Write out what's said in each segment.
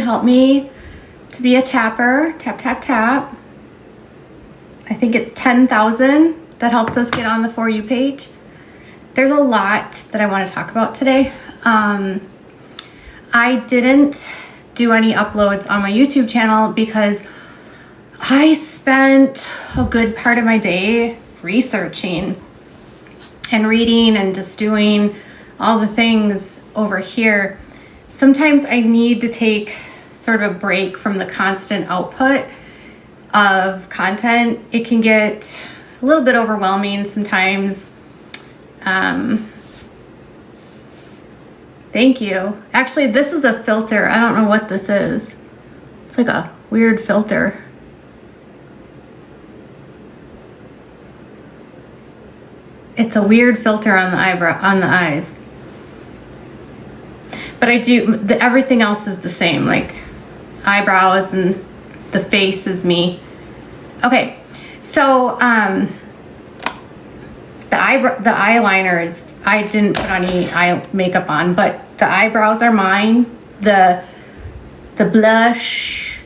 help me to be a tapper. Tap, tap, tap. I think it's 10,000 that helps us get on the For You page. There's a lot that I want to talk about today. I didn't do any uploads on my YouTube channel because I spent a good part of my day researching and reading and just doing all the things over here. Sometimes I need to take sort of a break from the constant output of content. It can get a little bit overwhelming sometimes. Thank you. Actually, this is a filter. I don't know what this is. It's like a weird filter. It's a weird filter on the eyes. But I do, everything else is the same, like eyebrows and the face is me. Okay, so the eyeliners, I didn't put any eye makeup on, but the eyebrows are mine. The blush,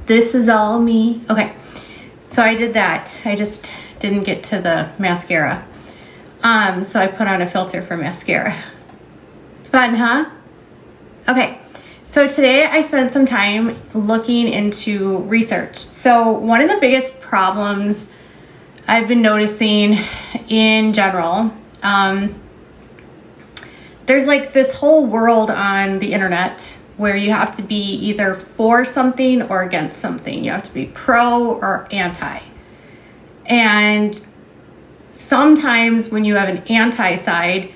this is all me. Okay, so I did that. I just didn't get to the mascara. So I put on a filter for mascara. Fun, huh? Okay, so today I spent some time looking into research. So one of the biggest problems I've been noticing in general, there's like this whole world on the internet where you have to be either for something or against something. You have to be pro or anti. And sometimes when you have an anti side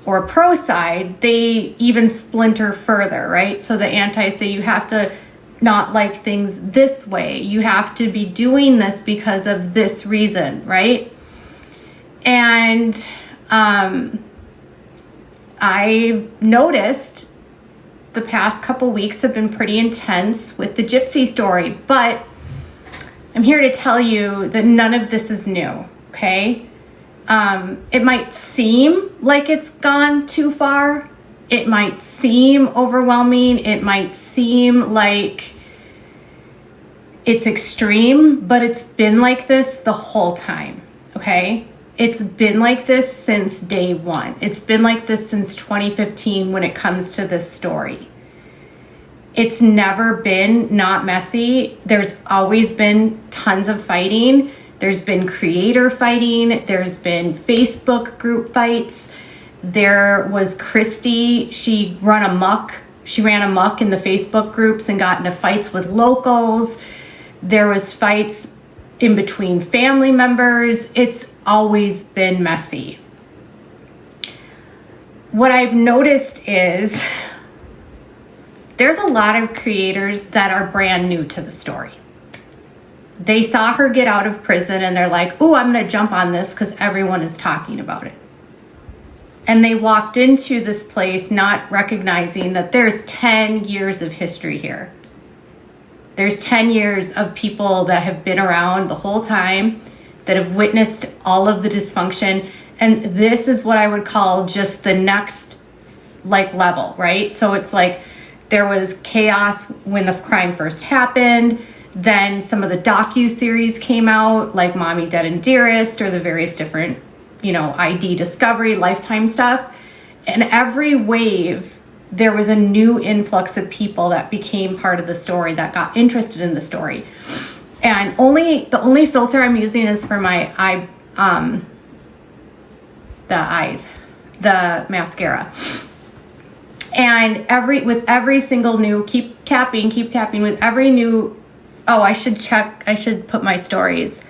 or a pro side, they even splinter further, right? So the anti say you have to not like things this way. You have to be doing this because of this reason, right? And I noticed the past couple weeks have been pretty intense with the gypsy story, but I'm here to tell you that none of this is new, okay? It might seem like it's gone too far. It might seem overwhelming. It might seem like it's extreme, but it's been like this the whole time, okay? It's been like this since day one. It's been like this since 2015 when it comes to this story. It's never been not messy. There's always been tons of fighting. There's been creator fighting. There's been Facebook group fights. There was Christy. She ran amok in the Facebook groups and got into fights with locals. There was fights in between family members. It's always been messy. What I've noticed is there's a lot of creators that are brand new to the story. They saw her get out of prison and they're like, "Ooh, I'm going to jump on this because everyone is talking about it." And they walked into this place not recognizing that there's 10 years of history here. There's 10 years of people that have been around the whole time, that have witnessed all of the dysfunction. And this is what I would call just the next like level, right? So it's like there was chaos when the crime first happened. Then some of the docu-series came out, like Mommy Dead and Dearest, or the various different, ID Discovery, Lifetime stuff. And every wave, there was a new influx of people that became part of the story, that got interested in the story. And the only filter I'm using is for my the mascara. And with every single new, keep tapping with every new. Oh, I should put my stories.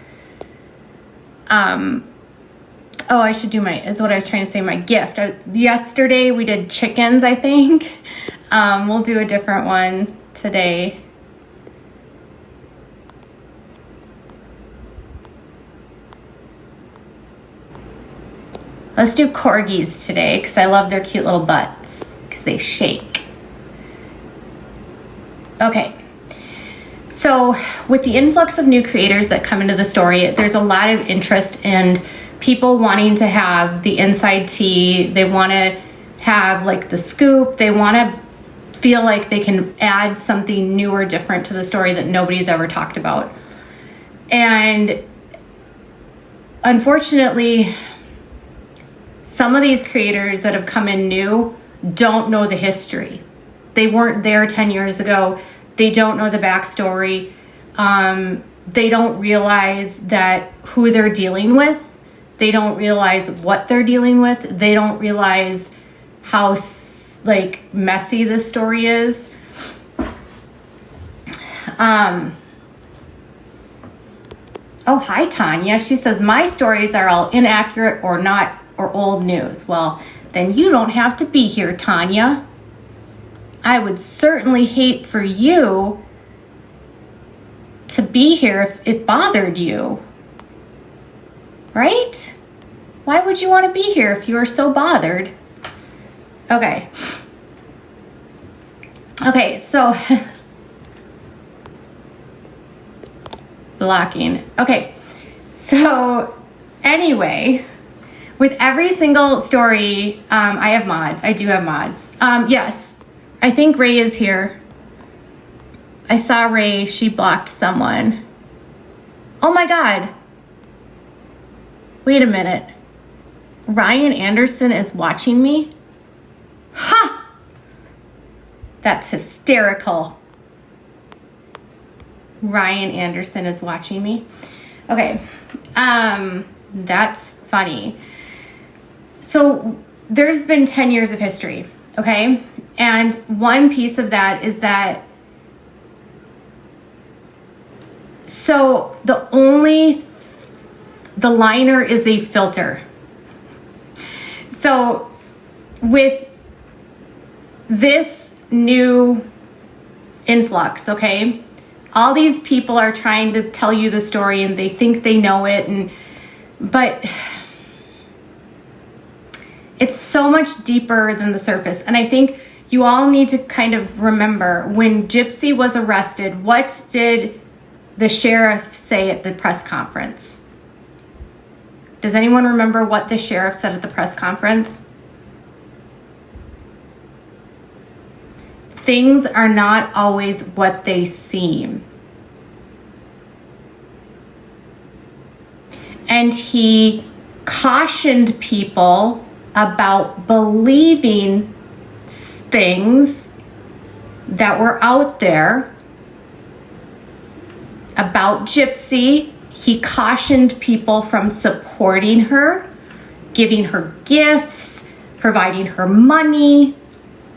I should do is what I was trying to say, my gift. Yesterday we did chickens, I think. We'll do a different one today. Let's do corgis today because I love their cute little butts because they shake. Okay. So with the influx of new creators that come into the story, there's a lot of interest in people wanting to have the inside tea. They want to have like the scoop. They want to feel like they can add something new or different to the story that nobody's ever talked about. And unfortunately, some of these creators that have come in new don't know the history. They weren't there 10 years ago. They don't know the backstory. They don't realize that who they're dealing with. They don't realize what they're dealing with. They don't realize how messy this story is. Oh, hi, Tanya. She says, my stories are all inaccurate or not, or old news. Well, then you don't have to be here, Tanya. I would certainly hate for you to be here if it bothered you. Right? Why would you want to be here if you are so bothered? Okay. Okay, so blocking. Okay, so anyway, with every single story, I have mods. I do have mods. Yes, I think Ray is here. I saw Ray. She blocked someone. Oh my God. Wait a minute. Ryan Anderson is watching me? Ha! That's hysterical. Ryan Anderson is watching me. Okay. That's funny. So there's been 10 years of history, okay? And one piece of that is that, so the liner is a filter. So with this new influx, okay, all these people are trying to tell you the story and they think they know it, but it's so much deeper than the surface. And I think you all need to kind of remember, when Gypsy was arrested, what did the sheriff say at the press conference? Does anyone remember what the sheriff said at the press conference? Things are not always what they seem. And he cautioned people about believing things that were out there about Gypsy. He cautioned people from supporting her, giving her gifts, providing her money,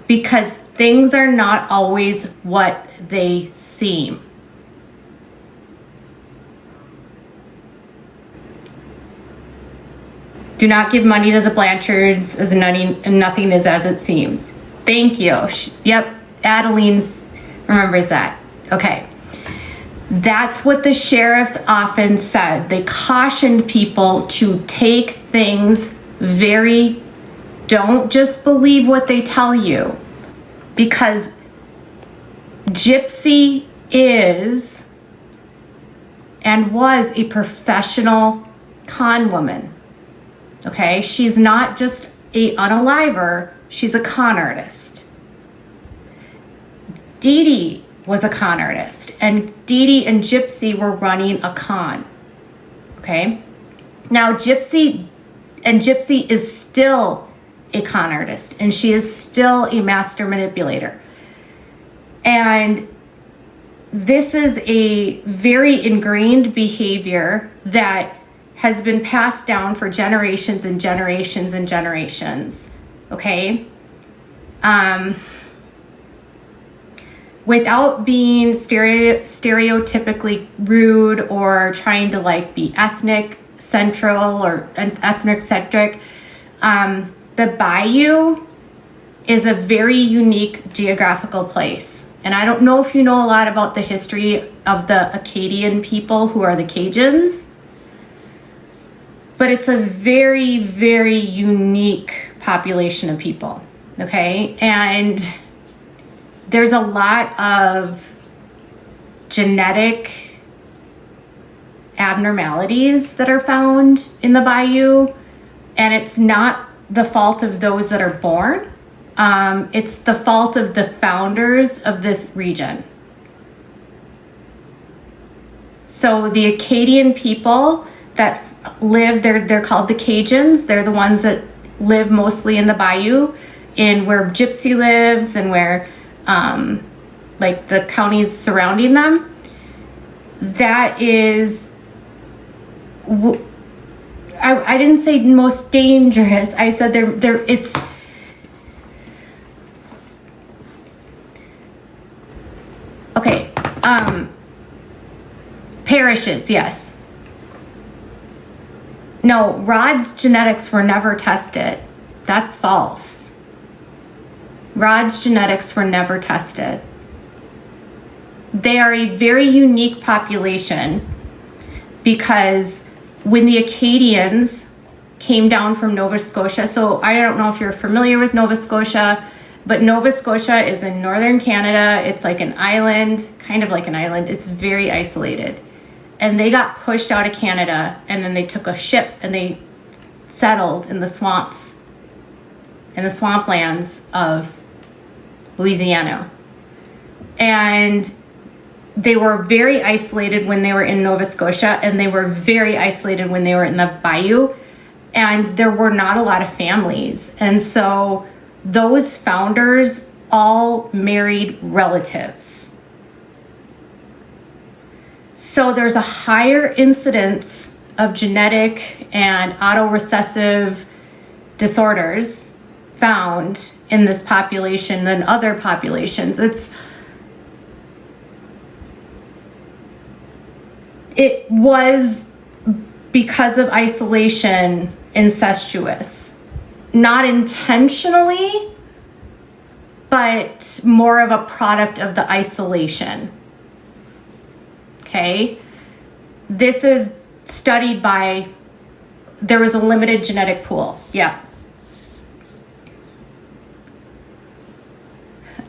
because things are not always what they seem. Do not give money to the Blanchards, as nothing is as it seems. Thank you. Yep, Adeline remembers that. Okay. That's what the sheriffs often said. They cautioned people to take things don't just believe what they tell you, because Gypsy is and was a professional con woman. Okay, she's not just an unaliver, she's a con artist. Dee Dee was a con artist, and Dee Dee and Gypsy were running a con. Okay, now Gypsy is still a con artist, and she is still a master manipulator. And this is a very ingrained behavior that has been passed down for generations and generations and generations, okay? Without being stereotypically rude or trying to be ethnic central or ethnic centric, the Bayou is a very unique geographical place. And I don't know if you know a lot about the history of the Acadian people, who are the Cajuns, but it's a very, very unique population of people, okay? And there's a lot of genetic abnormalities that are found in the Bayou, and it's not the fault of those that are born. It's the fault of the founders of this region. So the Acadian people that live, they're called the Cajuns. They're the ones that live mostly in the bayou, in where Gypsy lives and where like the counties surrounding them. That is, I didn't say most dangerous. I said it's okay. Parishes, yes. No, Rod's genetics were never tested. That's false. Rod's genetics were never tested. They are a very unique population because when the Acadians came down from Nova Scotia, so I don't know if you're familiar with Nova Scotia, but Nova Scotia is in northern Canada. It's like an island, kind of like an island. It's very isolated. And they got pushed out of Canada, and then they took a ship and they settled in the swamps, in the swamplands of Louisiana. And they were very isolated when they were in Nova Scotia, and they were very isolated when they were in the bayou, and there were not a lot of families. And so those founders all married relatives. So there's a higher incidence of genetic and autorecessive disorders found in this population than other populations. It was because of isolation, incestuous. Not intentionally, but more of a product of the isolation. Okay? This is studied by, there was a limited genetic pool. Yeah.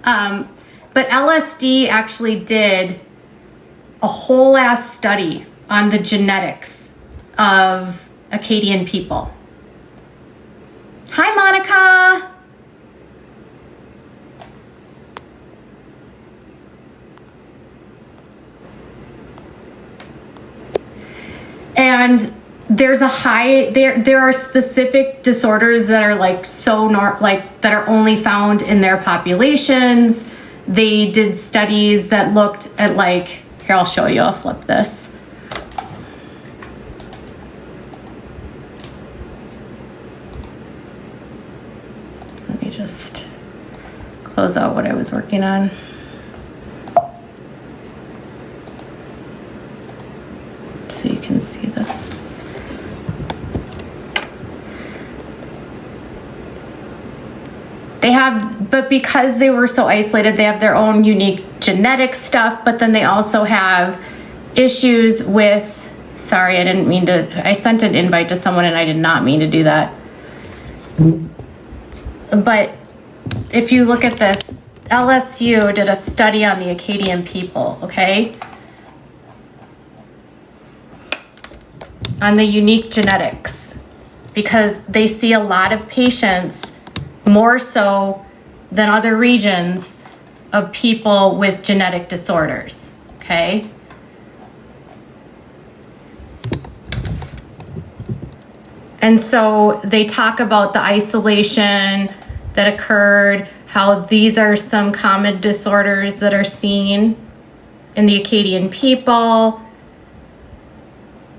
But LSD actually did a whole ass study on the genetics of Acadian people. Hi, Monica. And there's a high, there are specific disorders that are like that are only found in their populations. They did studies that looked at like, here, I'll show you, I'll flip this. Let me just close out what I was working on. So you can see this. They have, but because they were so isolated, they have their own unique genetic stuff, but then they also have issues with, sorry, I didn't mean to, I sent an invite to someone and I did not mean to do that. But if you look at this, LSU did a study on the Acadian people, okay? On the unique genetics, because they see a lot of patients, more so than other regions, of people with genetic disorders, okay? And so they talk about the isolation that occurred, how these are some common disorders that are seen in the Acadian people.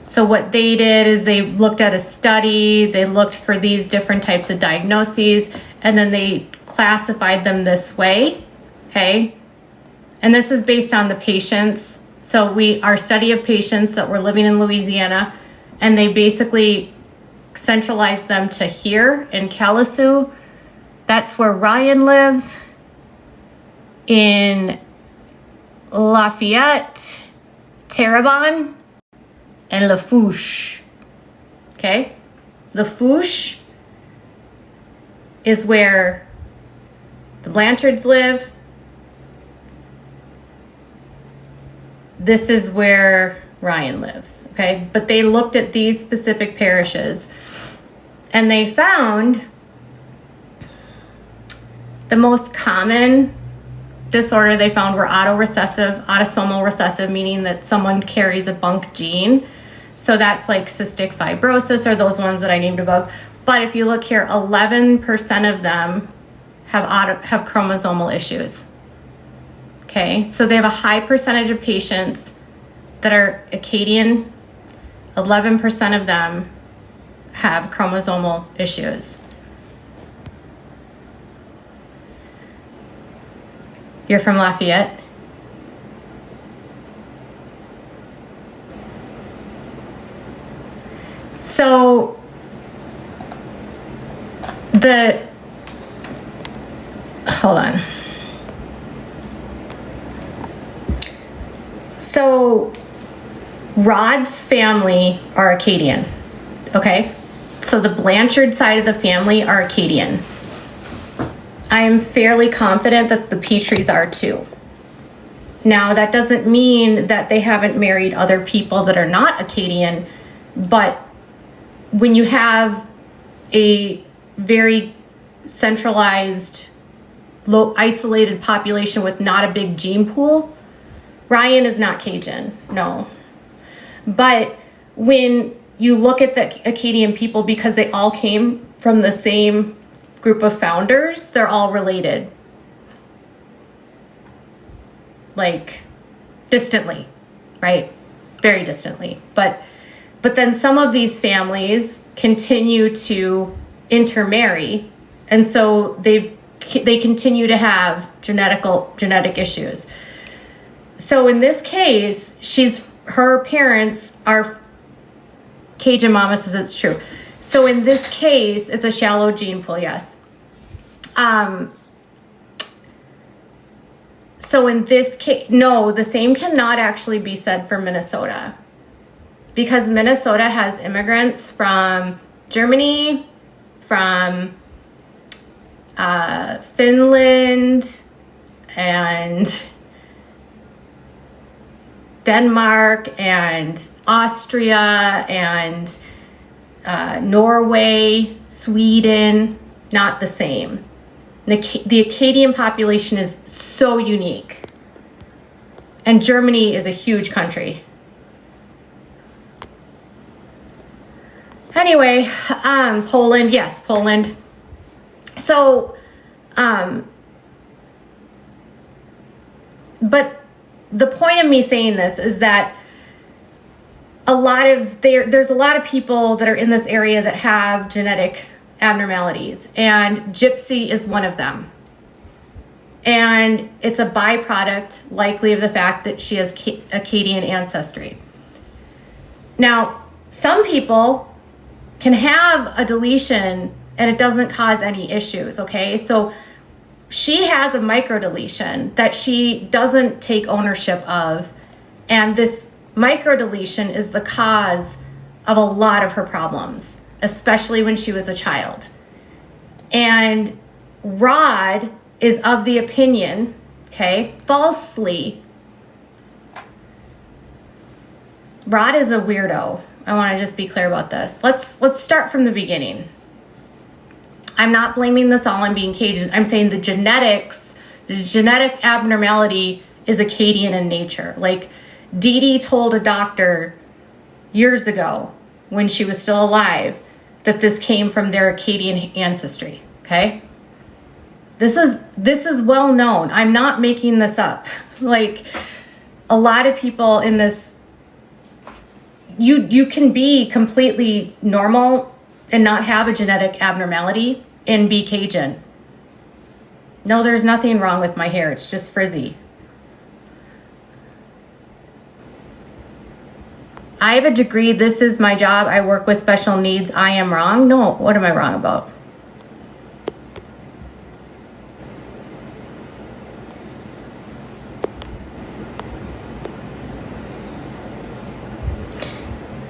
So what they did is they looked at a study, they looked for these different types of diagnoses, and then they classified them this way, okay? And this is based on the patients. So our study of patients that were living in Louisiana, and they basically centralized them to here in Callisu. That's where Ryan lives, in Lafayette, Terrebonne, and Lafourche, okay? Lafourche is where the Blanchards live. This is where Ryan lives, okay? But they looked at these specific parishes and they found The most common disorder they found were autosomal recessive, meaning that someone carries a bunk gene. So that's like cystic fibrosis or those ones that I named above. But if you look here, 11% of them have chromosomal issues. Okay, so they have a high percentage of patients that are Acadian. 11% of them have chromosomal issues. You're from Lafayette? So hold on. So Rod's family are Acadian, okay? So the Blanchard side of the family are Acadian. I am fairly confident that the Petries are too. Now, that doesn't mean that they haven't married other people that are not Acadian, but when you have a very centralized, low isolated population with not a big gene pool, Ryan is not Cajun, no. But when you look at the Acadian people, because they all came from the same group of founders, they're all related. Like, distantly, right? Very distantly. But then some of these families continue to intermarry, and so they continue to have genetic issues. So in this case, her parents are Cajun. Mama says it's true. So in this case, it's a shallow gene pool, yes. So in this case, no, the same cannot actually be said for Minnesota, because Minnesota has immigrants from Germany, from Finland, and Denmark, and Austria, and Norway, Sweden. Not the same. The Acadian population is so unique. And Germany is a huge country. Anyway, Poland, yes, Poland. So, but the point of me saying this is that there's a lot of people that are in this area that have genetic abnormalities, and Gypsy is one of them. And it's a byproduct, likely, of the fact that she has Acadian ancestry. Now, some people can have a deletion and it doesn't cause any issues, okay? So she has a microdeletion that she doesn't take ownership of, and this microdeletion is the cause of a lot of her problems, especially when she was a child. And Rod is of the opinion, okay, falsely, Rod is a weirdo. I want to just be clear about this. Let's start from the beginning. I'm not blaming this all on being Cajun. I'm saying the genetic abnormality is Acadian in nature. Like, Dee Dee told a doctor years ago, when she was still alive, that this came from their Acadian ancestry, okay? This is well known. I'm not making this up. Like, a lot of people in this, you can be completely normal and not have a genetic abnormality and be Cajun. No, there's nothing wrong with my hair. It's just frizzy. I have a degree. This is my job. I work with special needs. I am wrong? No, what am I wrong about?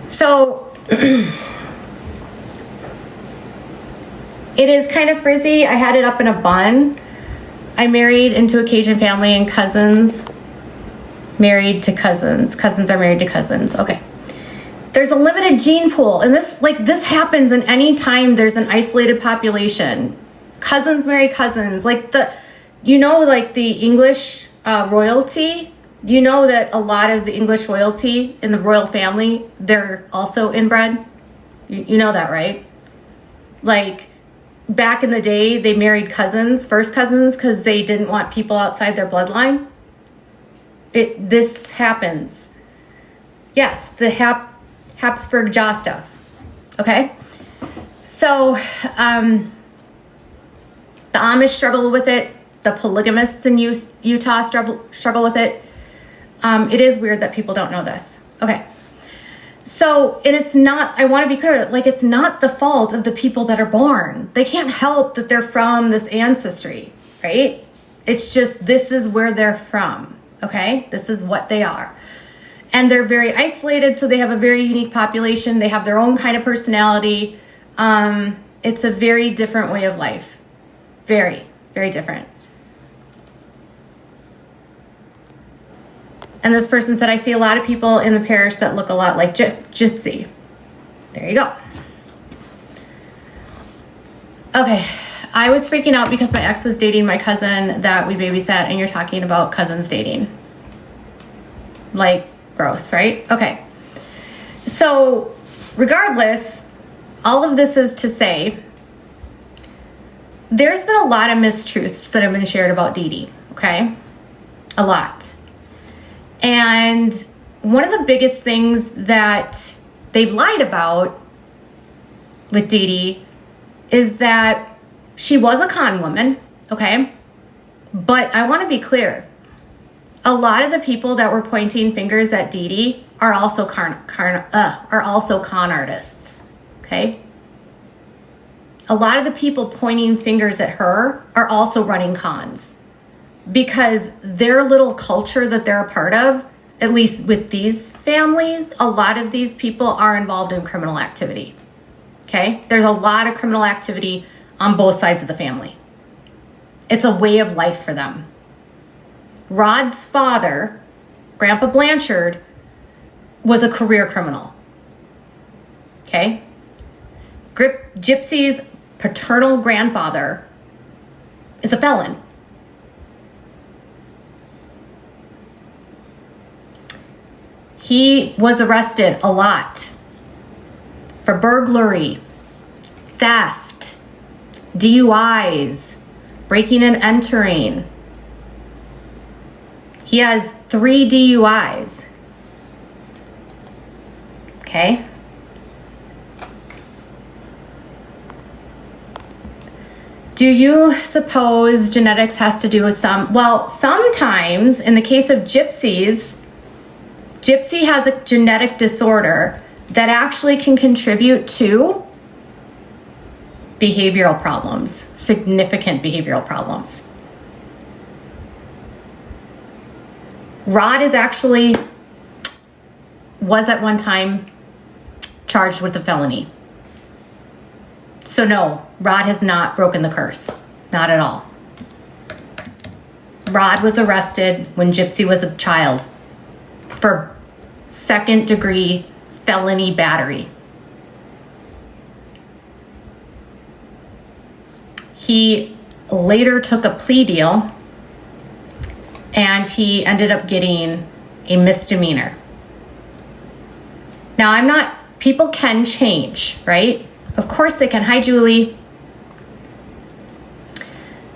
So it is kind of frizzy. I had it up in a bun. I married into a Cajun family, and cousins married to cousins. Cousins are married to cousins. Okay. There's a limited gene pool, and this happens in any time there's an isolated population. Cousins marry cousins. Like like the English royalty, you know that a lot of the English royalty in the royal family, they're also inbred. You know that, right? Like back in the day, they married cousins, first cousins, because they didn't want people outside their bloodline. This happens. Yes, the Habsburg jaw stuff. Okay? So, the Amish struggle with it. The polygamists in Utah struggle with it. It is weird that people don't know this. Okay. So, and it's not, I want to be clear, like it's not the fault of the people that are born. They can't help that they're from this ancestry, right? It's just, this is where they're from, okay? This is what they are. And they're very isolated, so they have a very unique population. They have their own kind of personality. It's a very different way of life. Very, very different. And this person said, I see a lot of people in the parish that look a lot like Gypsy. There you go. Okay, I was freaking out because my ex was dating my cousin that we babysat, and you're talking about cousins dating. Like, gross, right? Okay. So, regardless, all of this is to say, there's been a lot of mistruths that have been shared about Dee Dee, okay? A lot. And one of the biggest things that they've lied about with Dee Dee is that she was a con woman, okay? But I want to be clear. A lot of the people that were pointing fingers at Dee Dee are also con artists, okay? A lot of the people pointing fingers at her are also running cons, because their little culture that they're a part of, at least with these families, a lot of these people are involved in criminal activity, okay? There's a lot of criminal activity on both sides of the family. It's a way of life for them. Rod's father, Grandpa Blanchard, was a career criminal, okay? Gypsy's paternal grandfather is a felon. He was arrested a lot for burglary, theft, DUIs, breaking and entering. He has 3 DUIs. Okay? Do you suppose genetics has to do with some? Well, sometimes in the case of gypsies, Gypsy has a genetic disorder that actually can contribute to behavioral problems, significant behavioral problems. Rod was at one time charged with a felony. So no, Rod has not broken the curse. Not at all. Rod was arrested when Gypsy was a child for second-degree felony battery. He later took a plea deal, and he ended up getting a misdemeanor. Now, people can change, right? Of course they can. Hi, Julie.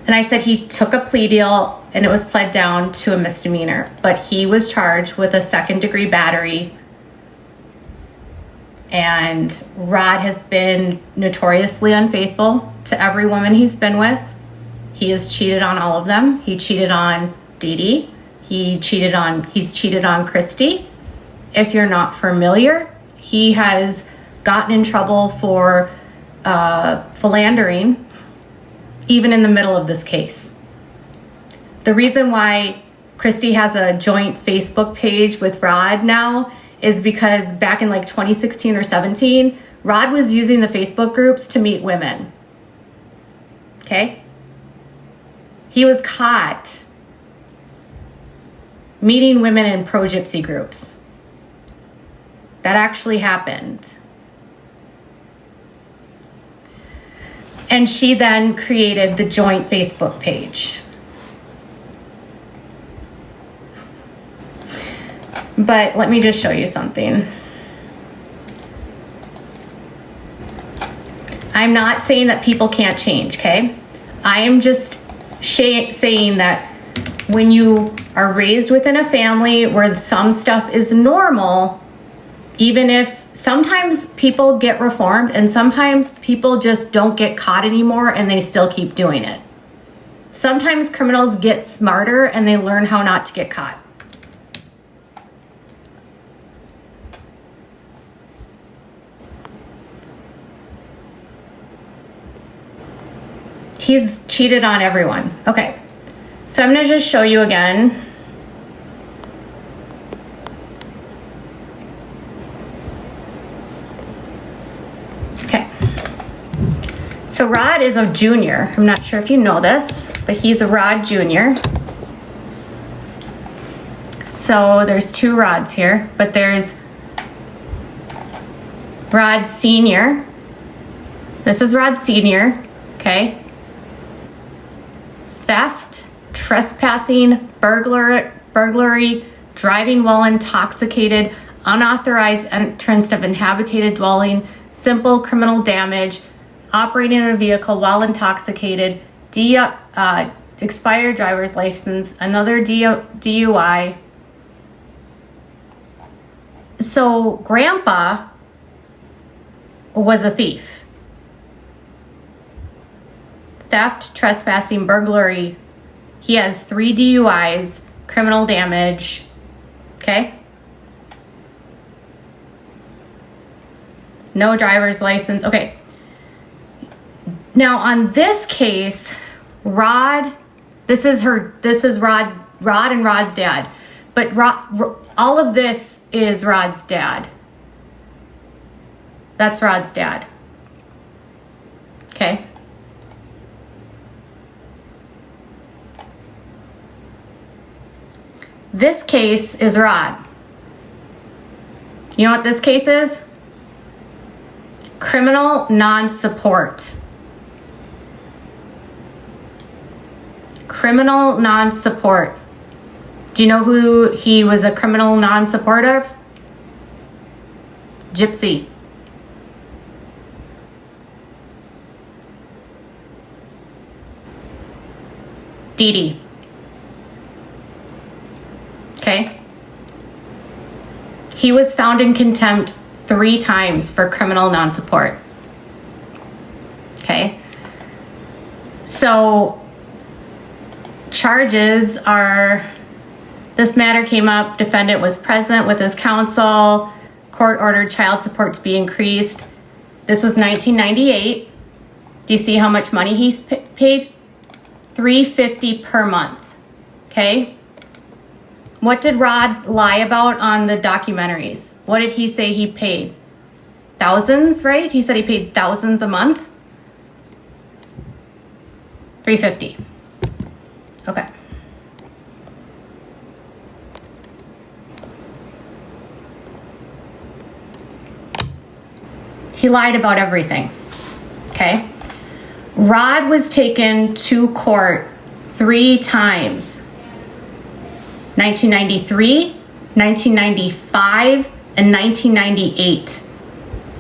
And I said he took a plea deal and it was pled down to a misdemeanor, but he was charged with a second-degree battery. And Rod has been notoriously unfaithful to every woman he's been with. He has cheated on all of them. He cheated on Dee Dee. He's cheated on Christy. If you're not familiar, he has gotten in trouble for philandering, even in the middle of this case. The reason why Christy has a joint Facebook page with Rod now is because back in like 2016 or 17, Rod was using the Facebook groups to meet women. Okay? He was caught meeting women in pro-gypsy groups. That actually happened. And she then created the joint Facebook page. But let me just show you something. I'm not saying that people can't change, okay? I am just saying that when you are raised within a family where some stuff is normal, even if sometimes people get reformed and sometimes people just don't get caught anymore and they still keep doing it. Sometimes criminals get smarter and they learn how not to get caught. He's cheated on everyone. Okay, so I'm gonna just show you again. Okay, so Rod is a junior. I'm not sure if you know this, but he's a Rod junior. So there's two Rods here, but there's Rod senior. This is Rod senior, okay? Theft, trespassing, burglary, driving while intoxicated, unauthorized entrance of inhabited dwelling, simple criminal damage, operating a vehicle while intoxicated, expired driver's license, another DUI. So Grandpa was a thief. Theft, trespassing, burglary. He has 3 DUIs, criminal damage, okay? No driver's license, okay. Now on this case, Rod, this is Rod and Rod's dad, but all of this is Rod's dad. That's Rod's dad, okay? This case is Rod. You know what this case is? Criminal non-support. Criminal non-support. Do you know who he was a criminal non-support of? Gypsy. Dee Dee. Okay. He was found in contempt 3 times for criminal non-support. Okay. So charges are, this matter came up, defendant was present with his counsel, court ordered child support to be increased. This was 1998. Do you see how much money he's paid? $350 per month. Okay. What did Rod lie about on the documentaries? What did he say he paid? Thousands, right? He said he paid thousands a month. $350. Okay. He lied about everything. Okay. Rod was taken to court 3 times. 1993, 1995, and 1998.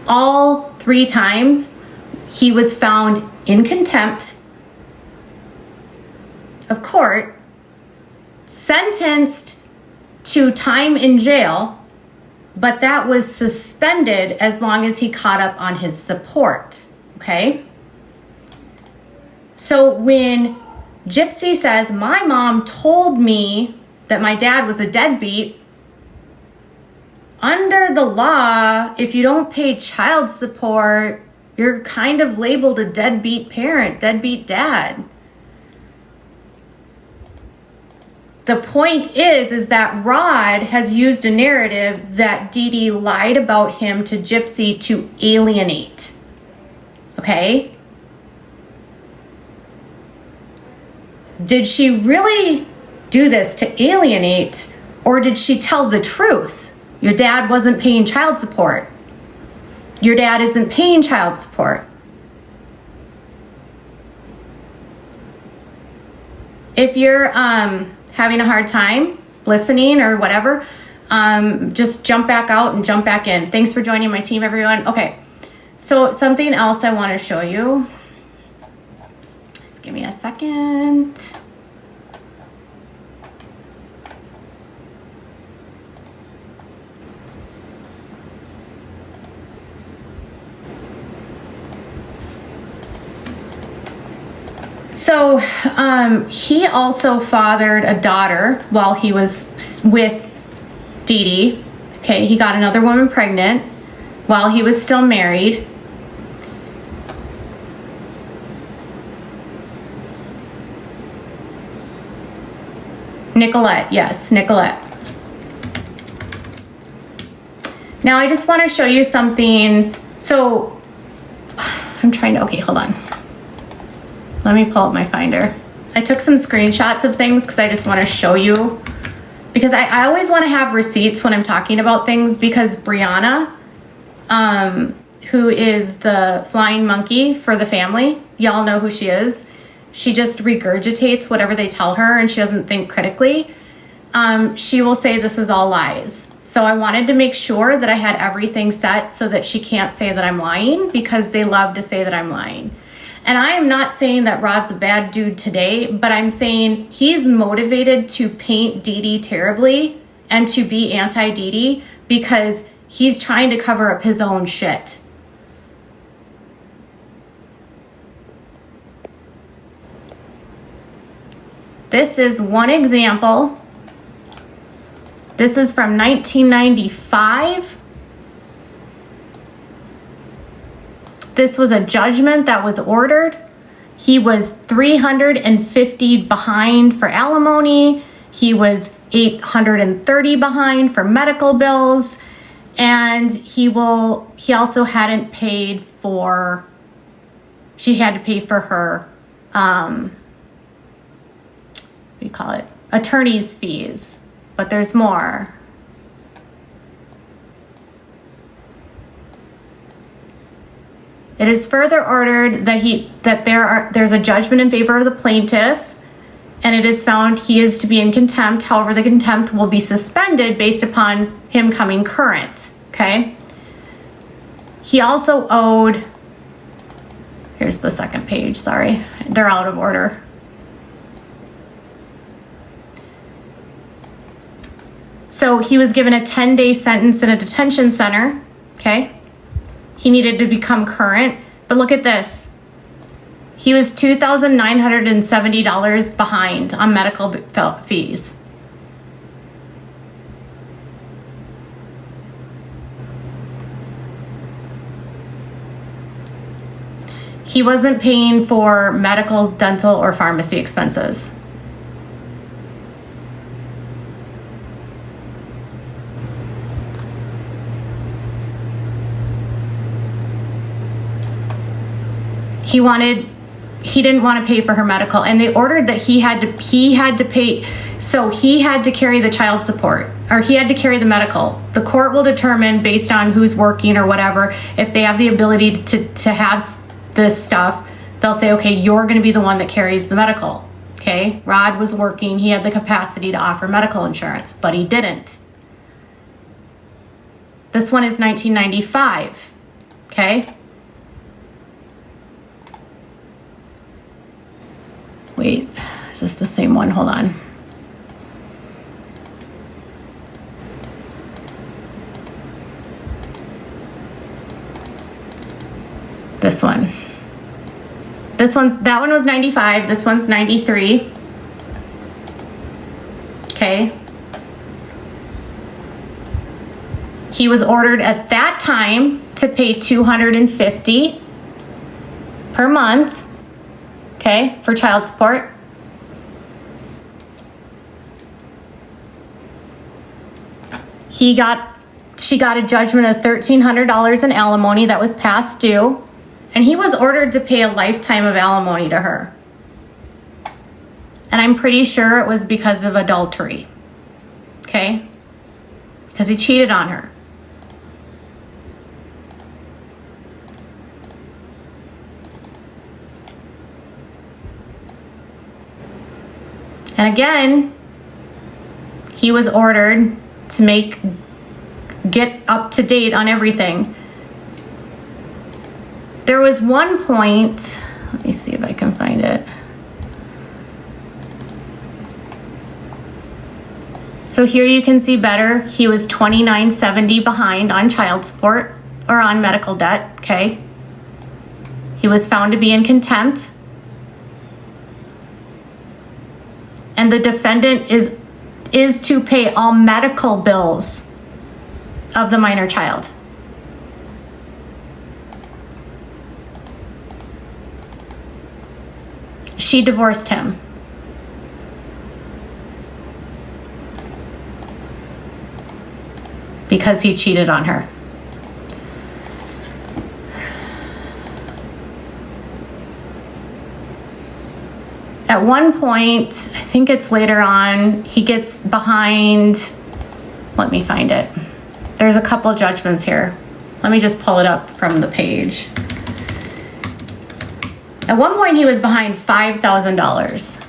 All 3 times he was found in contempt of court, sentenced to time in jail, but that was suspended as long as he caught up on his support, okay? So when Gypsy says, my mom told me that my dad was a deadbeat, under the law, if you don't pay child support, you're kind of labeled a deadbeat parent, deadbeat dad. The point is that Rod has used a narrative that Dee Dee lied about him to Gypsy to alienate, okay? Did she really do this to alienate, or did she tell the truth? Your dad wasn't paying child support. Your dad isn't paying child support. If you're having a hard time listening or whatever, just jump back out and jump back in. Thanks for joining my team, everyone. Okay, so something else I want to show you. Just give me a second. So he also fathered a daughter while he was with Dee Dee. Okay, he got another woman pregnant while he was still married. Nicolette, yes, Nicolette. Now I just want to show you something. So I'm trying to, okay, hold on. Let me pull up my Finder. I took some screenshots of things because I just want to show you. Because I always want to have receipts when I'm talking about things, because Brianna, who is the flying monkey for the family, y'all know who she is. She just regurgitates whatever they tell her and she doesn't think critically. She will say this is all lies. So I wanted to make sure that I had everything set so that she can't say that I'm lying, because they love to say that I'm lying. And I am not saying that Rod's a bad dude today, but I'm saying he's motivated to paint Dee Dee terribly and to be anti-Dee Dee because he's trying to cover up his own shit. This is one example. This is from 1995. This was a judgment that was ordered. He was $350 behind for alimony. He was $830 behind for medical bills. And he also hadn't paid for, she had to pay for her, what do you call it? Attorney's fees. But there's more. It is further ordered that there's a judgment in favor of the plaintiff, and it is found he is to be in contempt. However, the contempt will be suspended based upon him coming current. Okay. He also owed. Here's the second page. Sorry, they're out of order. So he was given a 10-day sentence in a detention center. Okay. He needed to become current, but look at this. He was $2,970 behind on medical fees. He wasn't paying for medical, dental, or pharmacy expenses. He didn't want to pay for her medical, and they ordered that he had to pay, so he had to carry the child support, or he had to carry the medical. The court will determine based on who's working or whatever, if they have the ability to have this stuff, they'll say, okay, you're going to be the one that carries the medical. Okay, Rod was working, he had the capacity to offer medical insurance, but he didn't. This one is 1995, okay? Wait, is this the same one? Hold on. This one. That one was 95. This one's 93. Okay. He was ordered at that time to pay $250 per month. Okay, for child support. She got a judgment of $1,300 in alimony that was past due, and he was ordered to pay a lifetime of alimony to her. And I'm pretty sure it was because of adultery. Okay? Because he cheated on her. And again, he was ordered to get up to date on everything. There was one point, let me see if I can find it. So here you can see better, he was $29.70 behind on child support or on medical debt, okay? He was found to be in contempt. And the defendant is to pay all medical bills of the minor child. She divorced him. Because he cheated on her. At one point, I think it's later on, he gets behind, let me find it. There's a couple judgments here. Let me just pull it up from the page. At one point, he was behind $5,000.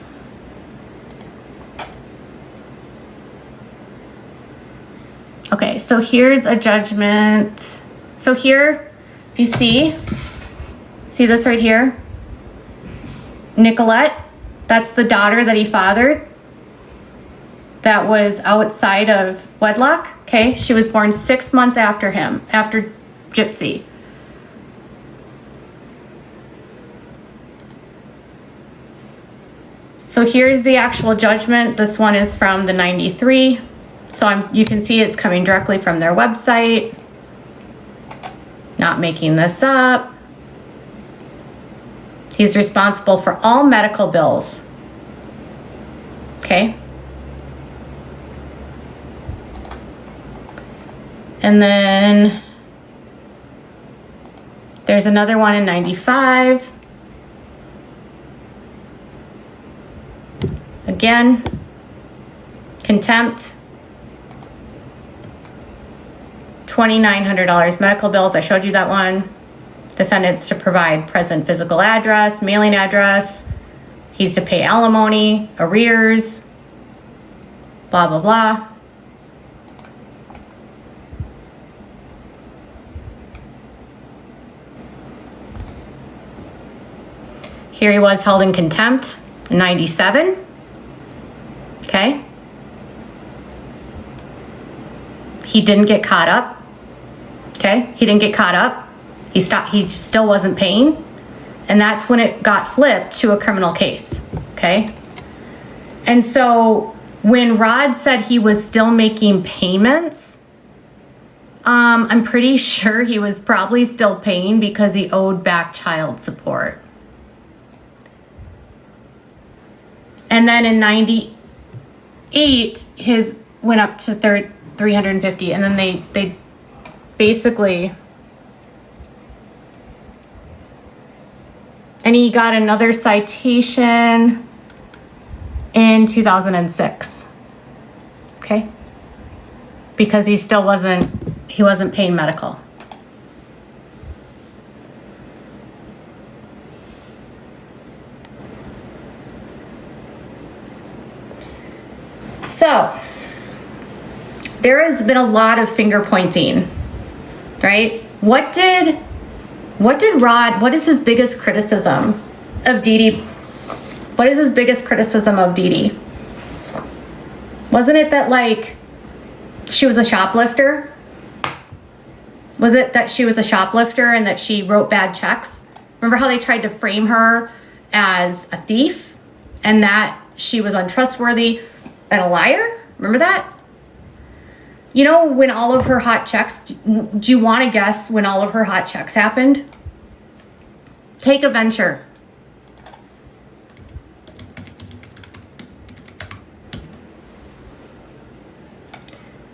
Okay, so here's a judgment. So here, if you see this right here? Nicolette, that's the daughter that he fathered that was outside of wedlock, okay? She was born 6 months after him, after Gypsy. So here's the actual judgment. This one is from the 93. So you can see it's coming directly from their website. Not making this up. He's responsible for all medical bills. Okay. And then there's another one in 95. Again, contempt. $2,900 medical bills. I showed you that one. Defendants to provide present physical address, mailing address. He's to pay alimony, arrears, blah, blah, blah. Here he was held in contempt in 97. Okay. He didn't get caught up. Okay, he didn't get caught up. He still wasn't paying. And that's when it got flipped to a criminal case, okay? And so when Rod said he was still making payments, I'm pretty sure he was probably still paying because he owed back child support. And then in 98, his went up to 350, and then they basically, and he got another citation in 2006, okay? Because he wasn't paying medical. So, there has been a lot of finger pointing, right? What is his biggest criticism of Dee Dee? What is his biggest criticism of Dee Dee? Wasn't it that, like, she was a shoplifter? Was it that she was a shoplifter and that she wrote bad checks? Remember how they tried to frame her as a thief and that she was untrustworthy and a liar? Remember that? You know, when all of her hot checks, do you want to guess when all of her hot checks happened? Take a venture.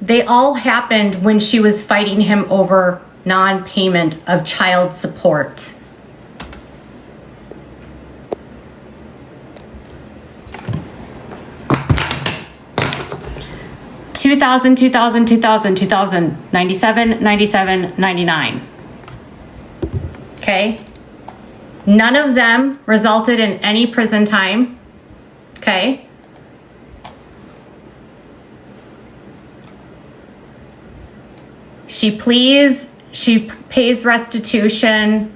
They all happened when she was fighting him over non-payment of child support. $2,000, $2,000, $2,000, $2,000, $97, $97, $99. Okay? None of them resulted in any prison time. Okay? She pleads, she pays restitution.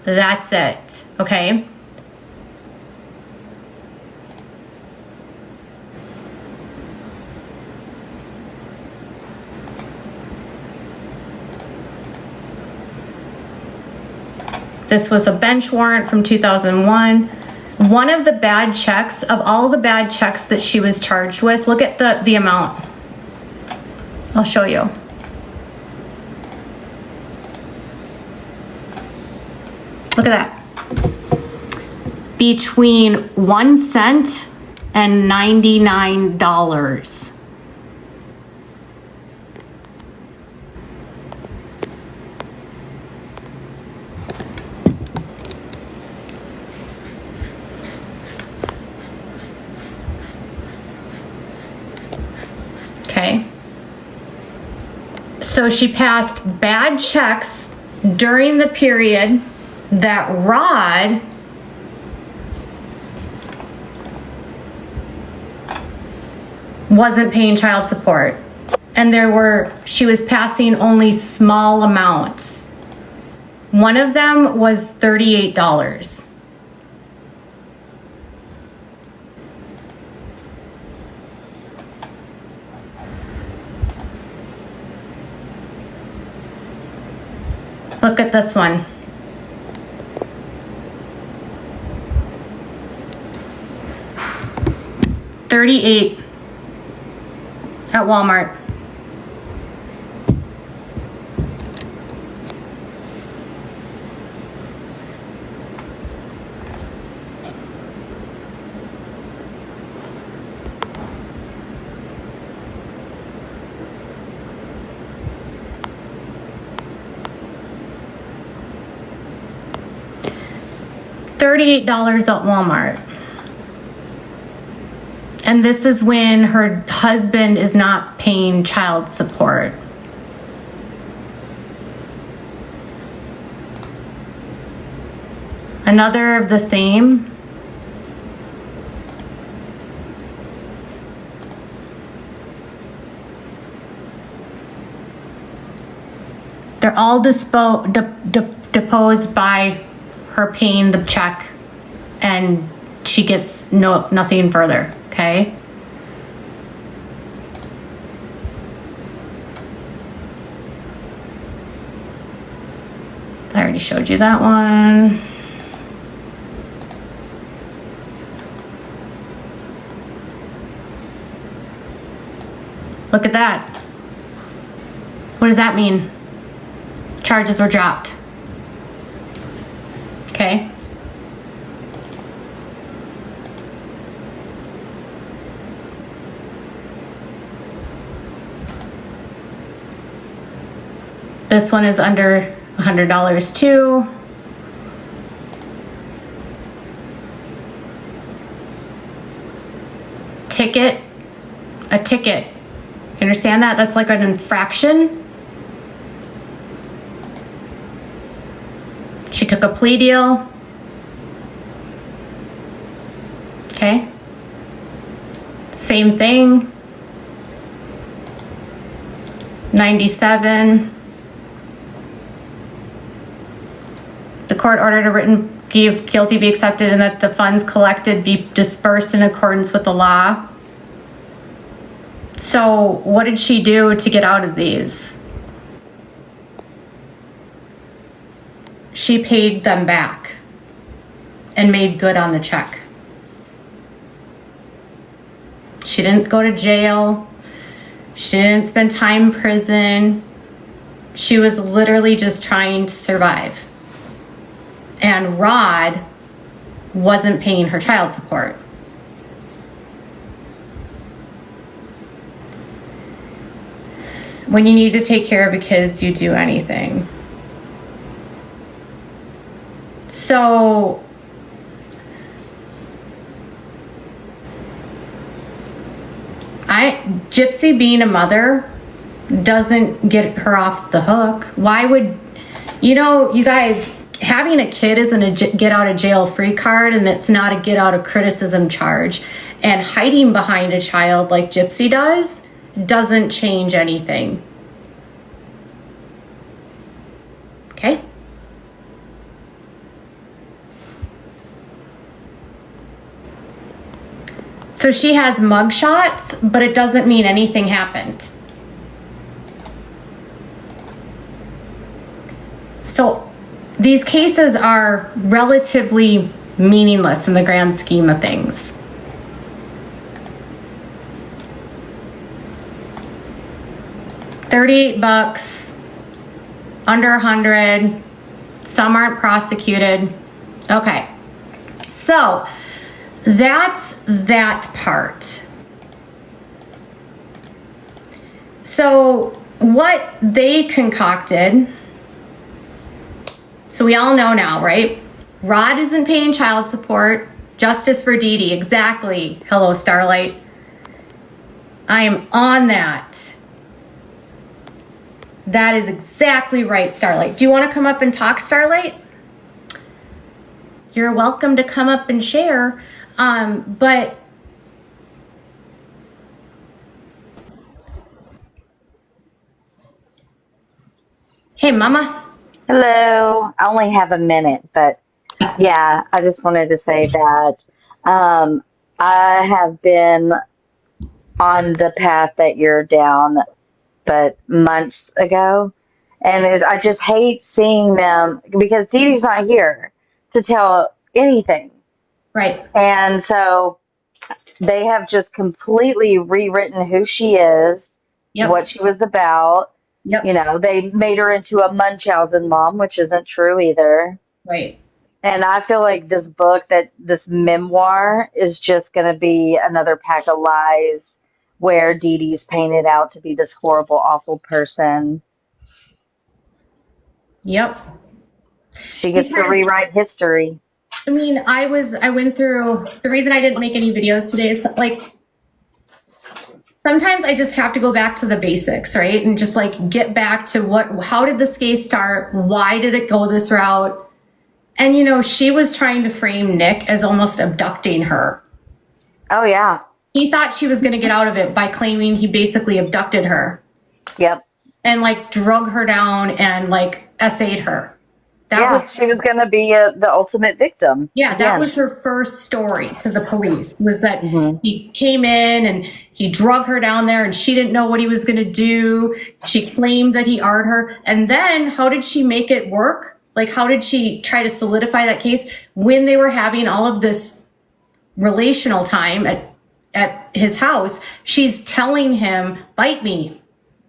That's it, okay? This was a bench warrant from 2001. One of the bad checks, of all the bad checks that she was charged with, look at the amount. I'll show you. Look at that. Between 1 cent and $99. Okay. So she passed bad checks during the period that Rod wasn't paying child support. And she was passing only small amounts. One of them was $38. Look at this one. $38 at Walmart. $38 at Walmart. And this is when her husband is not paying child support. Another of the same. They're all deposed by her paying the check, and she gets nothing further, okay? I already showed you that one. Look at that. What does that mean? Charges were dropped. Okay. This one is under $100 too. Ticket, a ticket. You understand that? That's like an infraction. She took a plea deal. Okay. Same thing. 97. The court ordered a written guilty be accepted and that the funds collected be dispersed in accordance with the law. So what did she do to get out of these? She paid them back and made good on the check. She didn't go to jail. She didn't spend time in prison. She was literally just trying to survive. And Rod wasn't paying her child support. When you need to take care of the kids, you do anything. So Gypsy being a mother doesn't get her off the hook. Why would, you guys, having a kid isn't a get out of jail free card, and it's not a get out of criticism charge. And hiding behind a child like Gypsy doesn't change anything. Okay? So she has mugshots, but it doesn't mean anything happened. So these cases are relatively meaningless in the grand scheme of things. $38, under 100, some aren't prosecuted. Okay, so that's that part. So what they concocted, so we all know now, right? Rod isn't paying child support. Justice for Dee Dee, exactly. Hello, Starlight. I am on that. That is exactly right, Starlight. Do you want to come up and talk, Starlight? You're welcome to come up and share. But hey, Mama. Hello. I only have a minute, but yeah, I just wanted to say that I have been on the path that you're down, but months ago. And I just hate seeing them because Dee Dee's not here to tell anything. Right. And so they have just completely rewritten who she is, Yep. what she was about. You Yep. know, they made her into a Munchausen mom, which isn't true either. Right. And I feel like this memoir is just going to be another pack of lies where Dee Dee's painted out to be this horrible, awful person. Yep. She gets to Because rewrite history. I mean, I went through the reason I didn't make any videos today is like sometimes I just have to go back to the basics, right? And just like get back to how did this case start? Why did it go this route? And you know, she was trying to frame Nick as almost abducting her. Oh, yeah. He thought she was going to get out of it by claiming he basically abducted her Yep. and like drug her down and like essayed her. She was going to be the ultimate victim. Yeah, that Again. was her first story to the police, was that Mm-hmm. he came in and he drug her down there and she didn't know what he was going to do. She claimed that he art her. And then how did she make it work? Like, how did she try to solidify that case when they were having all of this relational time at his house? She's telling him, bite me,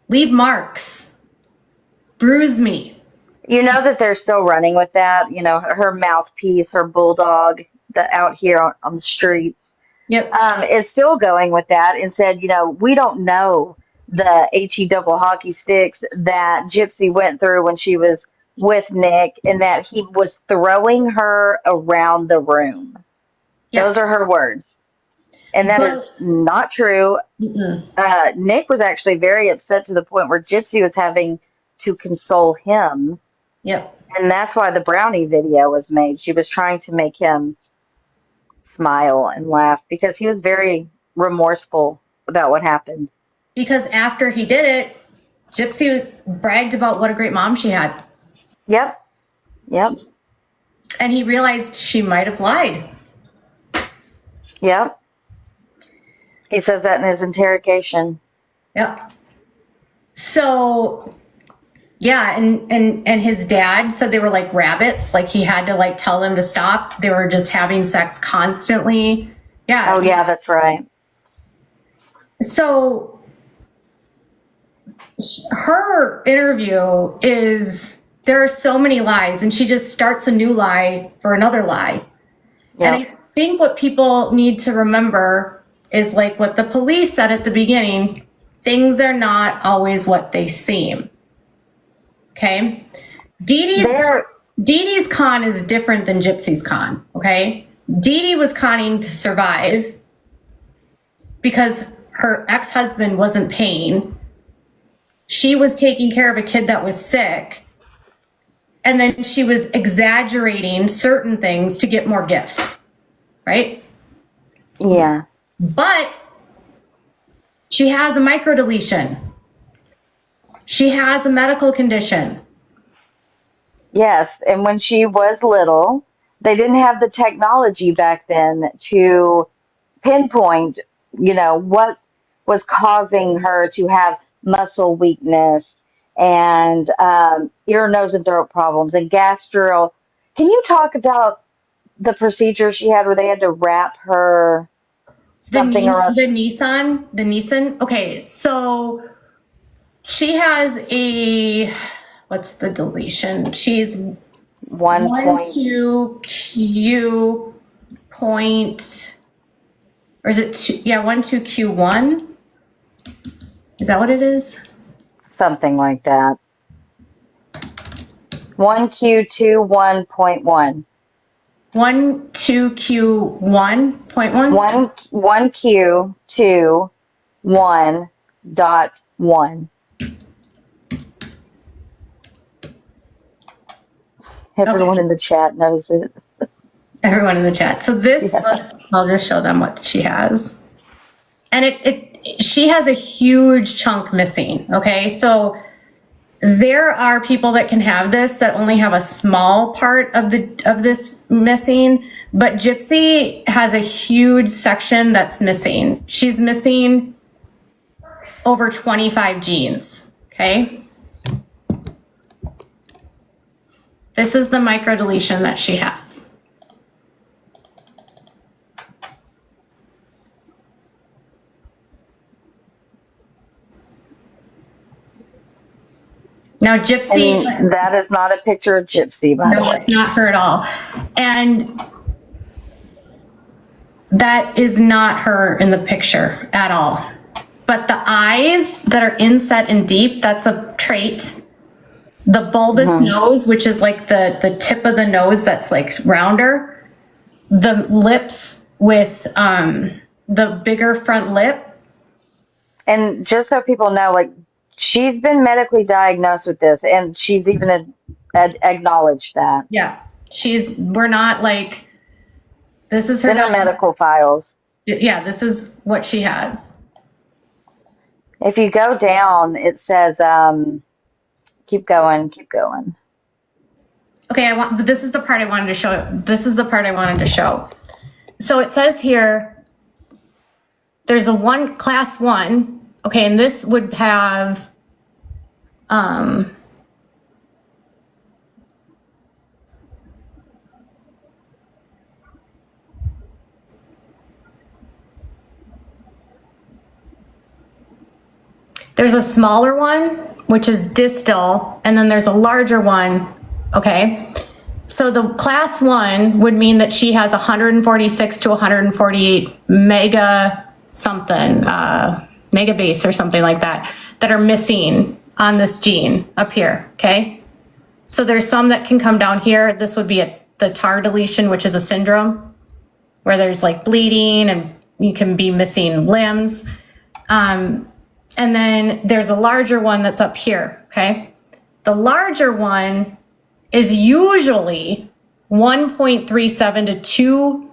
leave marks, bruise me. You know that they're still running with that. You know, her mouthpiece, her bulldog out here on the streets. Yep. Is still going with that and said, you know, we don't know the HE double hockey sticks that Gypsy went through when she was with Nick and that he was throwing her around the room. Yep. Those are her words. And that is not true. Nick was actually very upset to the point where Gypsy was having to console him. Yep. And that's why the brownie video was made. She was trying to make him smile and laugh because he was very remorseful about what happened. Because after he did it, Gypsy bragged about what a great mom she had. Yep. Yep. And he realized she might have lied. Yep. He says that in his interrogation. Yep. So, yeah, and his dad said they were like rabbits. Like he had to like tell them to stop. They were just having sex constantly. Yeah. Oh, yeah, that's right. So her interview is, there are so many lies and she just starts a new lie for another lie. Yep. And I think what people need to remember is like what the police said at the beginning, things are not always what they seem. Okay? Dee Dee's con is different than Gypsy's con, okay? Dee Dee was conning to survive because her ex-husband wasn't paying. She was taking care of a kid that was sick. And then she was exaggerating certain things to get more gifts, right? Yeah. But she has a microdeletion. She has a medical condition. Yes, and when she was little, they didn't have the technology back then to pinpoint, what was causing her to have muscle weakness and ear, nose, and throat problems and gastro. Can you talk about the procedure she had where they had to wrap her something around The Nissan. Okay, so she has a, what's the deletion? She's one point 12Q point, or is it two? Yeah, 12Q1. Is that what it is? something like that. 1Q21.1. 12Q1.1. One Q 1.1. Everyone Okay, in the chat knows it. everyone in the chat. So this, Yeah. I'll just show them what she has. And she has a huge chunk missing. Okay, so there are people that can have this that only have a small part of this missing, but Gypsy has a huge section that's missing. She's missing over 25 genes. Okay, this is the microdeletion that she has. Now, Gypsy. And that is not a picture of Gypsy, by the No, way. it's not her at all. And that is not her in the picture at all. But the eyes that are inset and deep, that's a trait. The bulbous nose, which is like the tip of the nose that's like rounder. The lips with the bigger front lip. And just so people know, like, she's been medically diagnosed with this, and she's even acknowledged that. Yeah. We're not like, this is her. In her medical files. Yeah, this is what she has. If you go down, it says, keep going, keep going. Okay, this is the part I wanted to show. This is the part I wanted to show. So it says here, there's a class 1, okay, and this would have, there's a smaller one, which is distal, and then there's a larger one, okay? So the class 1 would mean that she has 146 to 148 mega something, mega base or something like that are missing on this gene up here, okay? So there's some that can come down here. This would be the TAR deletion, which is a syndrome where there's like bleeding and you can be missing limbs. And then there's a larger one that's up here, okay? The larger one is usually 1.37 to 2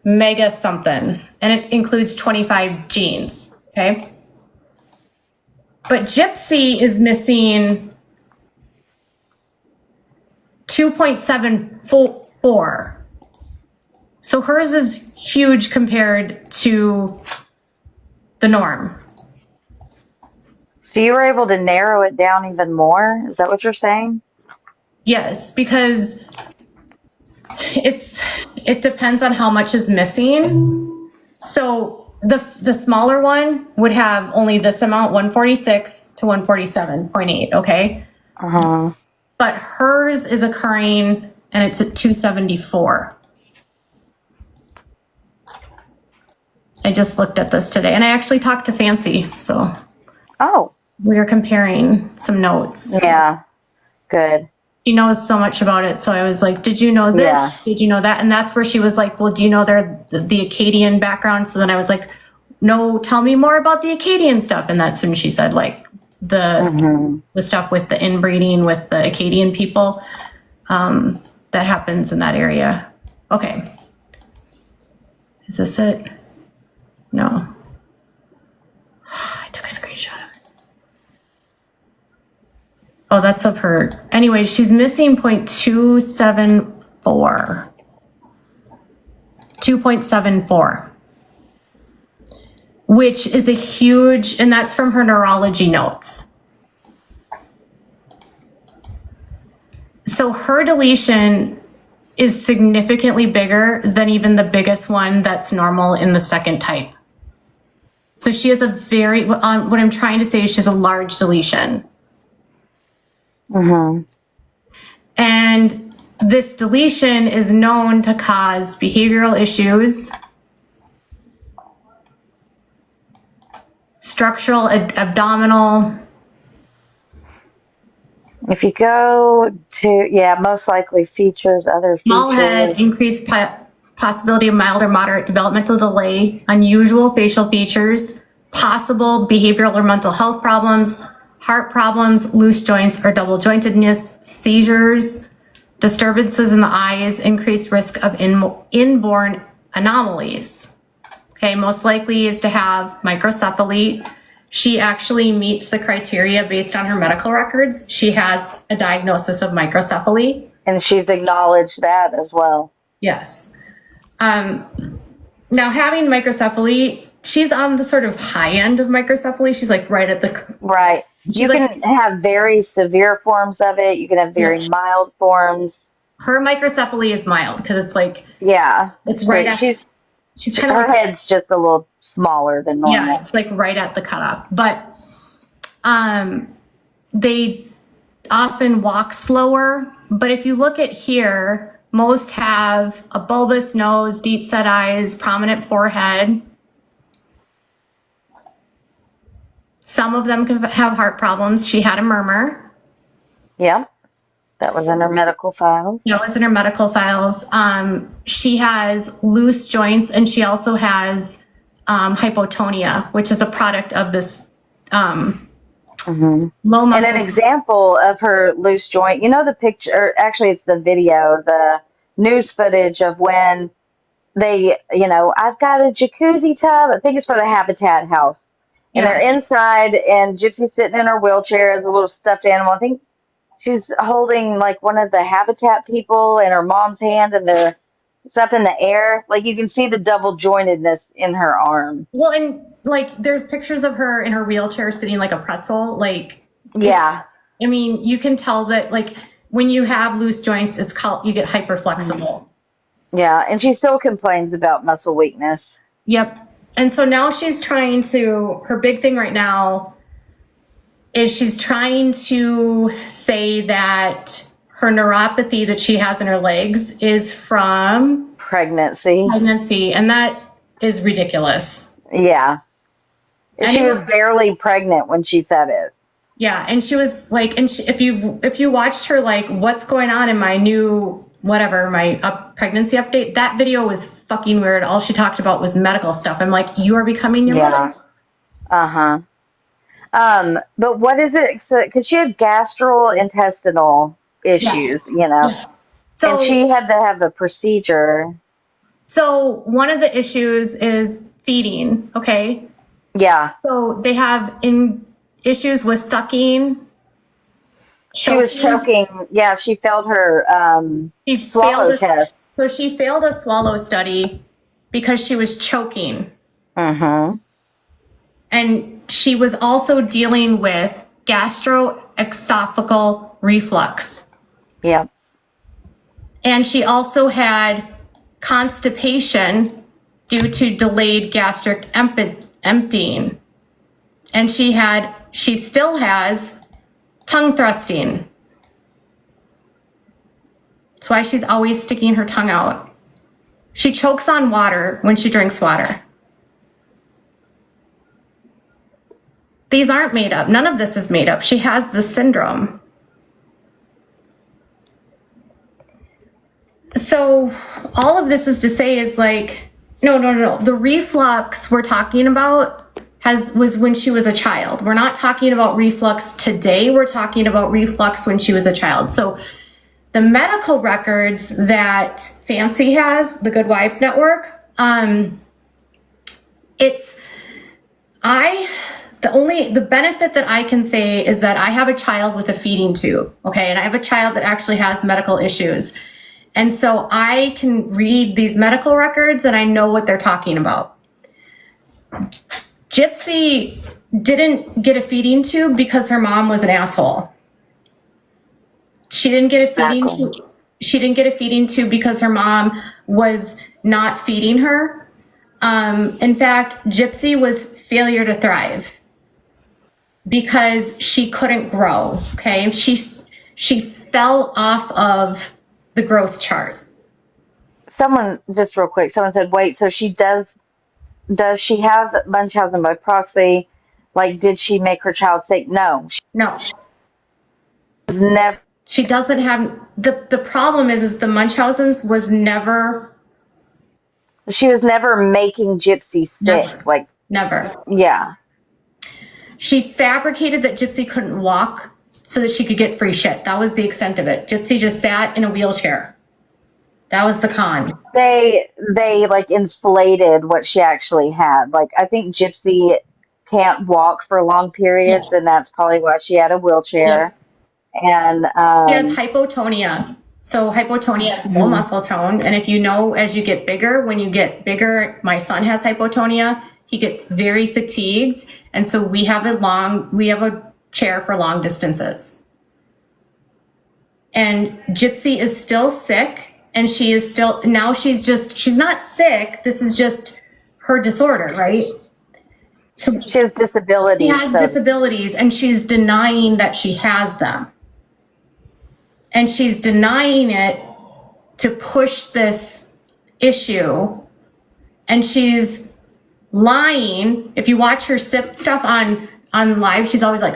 mega something, and it includes 25 genes, okay? But Gypsy is missing 2.74. So hers is huge compared to the norm. So you were able to narrow it down even more? Is that what you're saying? Yes, because it depends on how much is missing. So the smaller one would have only this amount, 146 to 147.8, okay? Uh-huh. But hers is occurring and it's at 274. I just looked at this today and I actually talked to Fancy, so Oh, we were comparing some notes. yeah. Good. She knows so much about it, so I was like, did you know this? Yeah. Did you know that? And that's where she was like, well, do you know the Acadian background? So then I was like, no, tell me more about the Acadian stuff. And that's when she said like the stuff with the inbreeding with the Acadian people that happens in that area. Okay. Is this it? No. I took a screenshot of it. Oh, that's of her. Anyway, she's missing 0.274. 2.74. Which is a huge, and that's from her neurology notes. So her deletion is significantly bigger than even the biggest one that's normal in the second type. So she has a very, what I'm trying to say is she has a large deletion. Mm-hmm. And this deletion is known to cause behavioral issues, structural, abdominal. If you go to, most likely features, other Small head, features. increased possibility of mild or moderate developmental delay, unusual facial features, possible behavioral or mental health problems, heart problems, loose joints or double jointedness, seizures, disturbances in the eyes, increased risk of inborn anomalies. Okay, most likely is to have microcephaly. She actually meets the criteria based on her medical records. She has a diagnosis of microcephaly. And she's acknowledged that as well. Yes. Now, having microcephaly, she's on the sort of high end of microcephaly. She's like right at the... Right. You can have very severe forms of it. You can have very mild forms. Her microcephaly is mild because it's like... Yeah. It's right at... She's kind of... Her head's just a little smaller than normal. Yeah, it's like right at the cutoff. But they often walk slower. But if you look at here, most have a bulbous nose, deep set eyes, prominent forehead. Some of them can have heart problems. She had a murmur. Yeah, that was in her medical files. That was in her medical files. She has loose joints, and she also has hypotonia, which is a product of this low muscle. And an example of her loose joint, you know the picture, or actually it's the video, the news footage of when they, I've got a jacuzzi tub. I think it's for the Habitat house. And they're inside, and Gypsy's sitting in her wheelchair as a little stuffed animal. I think she's holding like one of the Habitat people in her mom's hand, and it's up in the air. Like you can see the double jointedness in her arm. Well, and like there's pictures of her in her wheelchair sitting like a pretzel. Like, yeah. I mean, you can tell that like when you have loose joints, it's called, you get hyper flexible. Yeah. And she still complains about muscle weakness. Yep. And so now she's trying to, her big thing right now is she's trying to say that her neuropathy that she has in her legs is from pregnancy. And that is ridiculous. Yeah. She was barely pregnant when she said it. Yeah. And she was like, and if you watched her, like, what's going on in my new, whatever, my pregnancy update, that video was fucking weird. All she talked about was medical stuff. I'm like, you are becoming your mother. Uh-huh. But what is it? Because she had gastrointestinal issues, So, and she had to have a procedure. So one of the issues is feeding, okay? Yeah. So they have issues with sucking. She was choking. Yeah, she failed her swallow test. So she failed a swallow study because she was choking. Mm-hmm. And she was also dealing with gastroesophageal reflux. Yeah. And she also had constipation due to delayed gastric emptying. And she still has tongue thrusting. That's why she's always sticking her tongue out. She chokes on water when she drinks water. These aren't made up. None of this is made up. She has this syndrome. So all of this is to say is like, no. The reflux we're talking about was when she was a child. We're not talking about reflux today. We're talking about reflux when she was a child. So the medical records that Fancy has, the Good Wives Network, The benefit that I can say is that I have a child with a feeding tube, okay? And I have a child that actually has medical issues. And so I can read these medical records and I know what they're talking about. Gypsy didn't get a feeding tube because her mom was an asshole. She didn't get a feeding tube. She didn't get a feeding tube because her mom was not feeding her. In fact, Gypsy was failure to thrive because she couldn't grow. Okay, she fell off of the growth chart. Someone, just real quick, someone said, wait, so does she have Munchausen by proxy? Like, did she make her child sick? No. No, She was never, she doesn't have the problem is the Munchausen's was never she was never making Gypsy sick. never Like, never. yeah. She fabricated that Gypsy couldn't walk so that she could get free shit. That was the extent of it. Gypsy just sat in a wheelchair. That was the con. They like inflated what she actually had. Like, I think Gypsy can't walk for long periods, Yes. and that's probably why she had a wheelchair. Yep. And She has hypotonia. So hypotonia is low muscle tone. And if you know, as you get bigger, when you get bigger, my son has hypotonia. He gets very fatigued. And so we have a chair for long distances. And Gypsy is still sick. And she is still, now she's not sick. This is just her disorder, right? So she has disabilities. she has disabilities and she's denying that she has them. And she's denying it to push this issue. And she's lying. If you watch her sip stuff on live, she's always like,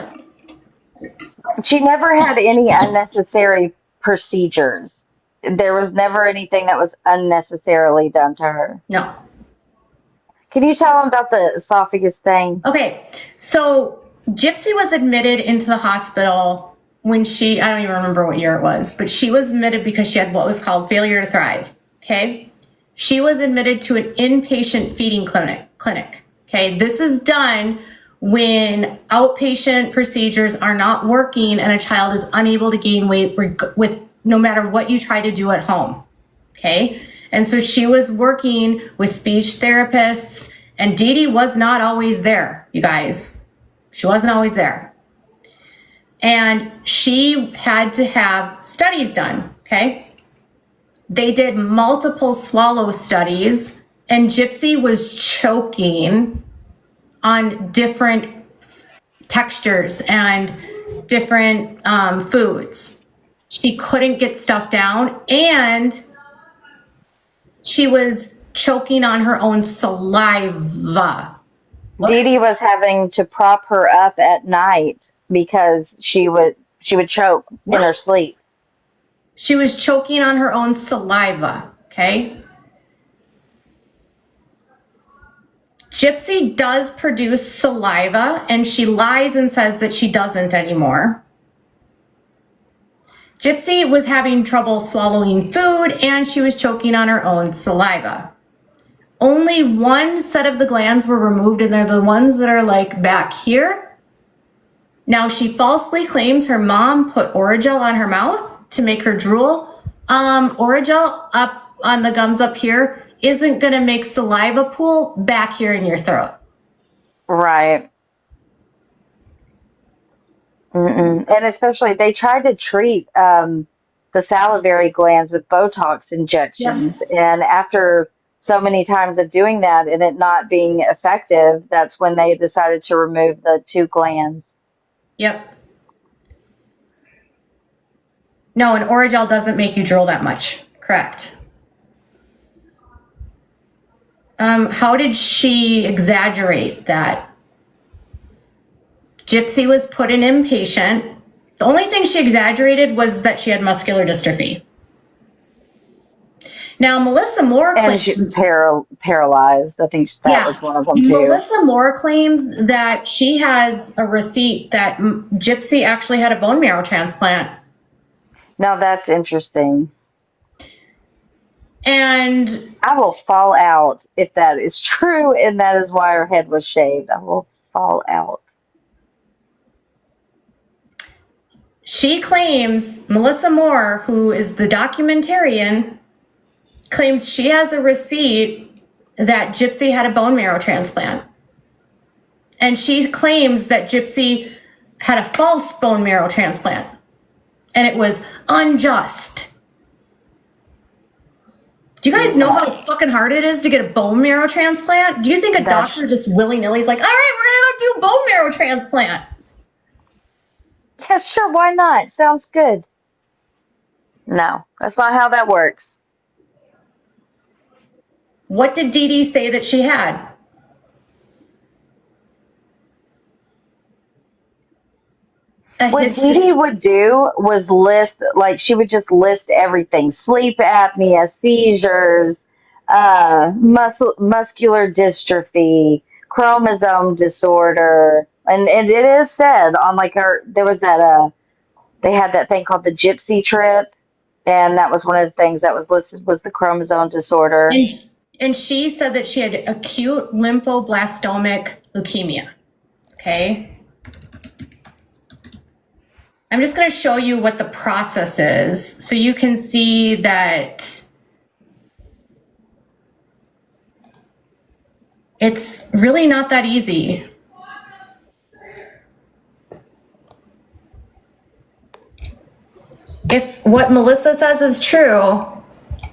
She never had any unnecessary procedures. There was never anything that was unnecessarily done to her. no. Can you tell them about the esophagus thing? Okay, so Gypsy was admitted into the hospital when I don't even remember what year it was, but she was admitted because she had what was called failure to thrive, okay? She was admitted to an inpatient feeding clinic, okay? This is done when outpatient procedures are not working and a child is unable to gain weight with no matter what you try to do at home, okay? And so she was working with speech therapists, and Dee Dee was not always there, you guys. She wasn't always there. And she had to have studies done, okay? They did multiple swallow studies, and Gypsy was choking on different textures and different foods. She couldn't get stuff down, and she was choking on her own saliva. Dee Dee was having to prop her up at night because she would choke in her sleep. She was choking on her own saliva, okay? Gypsy does produce saliva, and she lies and says that she doesn't anymore. Gypsy was having trouble swallowing food, and she was choking on her own saliva. Only one set of the glands were removed, and they're the ones that are like back here. Now, she falsely claims her mom put Orajel on her mouth to make her drool. Orajel up on the gums up here isn't going to make saliva pool back here in your throat. Right. Mm-mm. And especially, they tried to treat the salivary glands with Botox injections. And after so many times of doing that and it not being effective, that's when they decided to remove the two glands. Yep. No, and Orajel doesn't make you drool that much. Correct. How did she exaggerate that? Gypsy was put in inpatient. The only thing she exaggerated was that she had muscular dystrophy. Now, Melissa Moore And she was paralyzed. I think that was one of them too. Melissa Moore claims that she has a receipt that Gypsy actually had a bone marrow transplant. Now that's interesting. And I will fall out if that is true, and that is why her head was shaved. I will fall out. she claims, Melissa Moore, who is the documentarian, claims she has a receipt that Gypsy had a bone marrow transplant. And she claims that Gypsy had a false bone marrow transplant. And it was unjust. Do you guys know how fucking hard it is to get a bone marrow transplant? Do you think a doctor just willy-nilly is like, all right, we're going to go do a bone marrow transplant? Yeah, sure, why not? Sounds good. No, that's not how that works. What did Dee Dee say that she had? What Dee Dee would do was list, like, she would just list everything: sleep apnea, seizures, muscular dystrophy, chromosome disorder. And it is said on, like, there was that, they had that thing called the Gypsy trip. And that was one of the things that was listed was the chromosome disorder. And she said that she had acute lymphoblastomic leukemia. Okay. I'm just going to show you what the process is so you can see that it's really not that easy. If what Melissa says is true,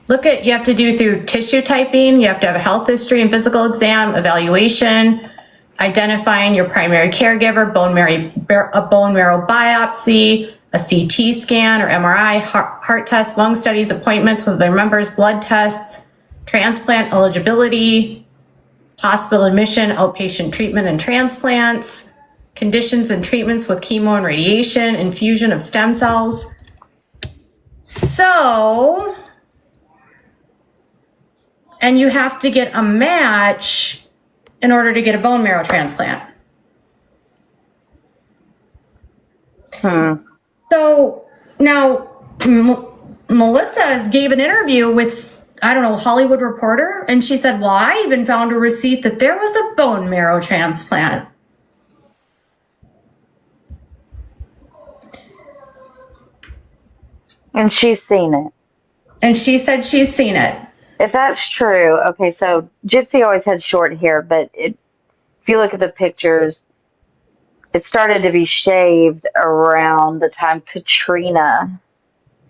look at, you have to do through tissue typing, you have to have a health history and physical exam, evaluation, identifying your primary caregiver, a bone marrow biopsy, a CT scan or MRI, heart tests, lung studies, appointments with their members, blood tests, transplant eligibility, hospital admission, outpatient treatment and transplants, conditions and treatments with chemo and radiation, infusion of stem cells. So, and you have to get a match in order to get a bone marrow transplant. So now Melissa gave an interview with, I don't know, Hollywood Reporter, and she said, well, I even found a receipt that there was a bone marrow transplant. And she's seen it. And she said she's seen it. If that's true, okay, so Gypsy always had short hair, but if you look at the pictures, it started to be shaved around the time Katrina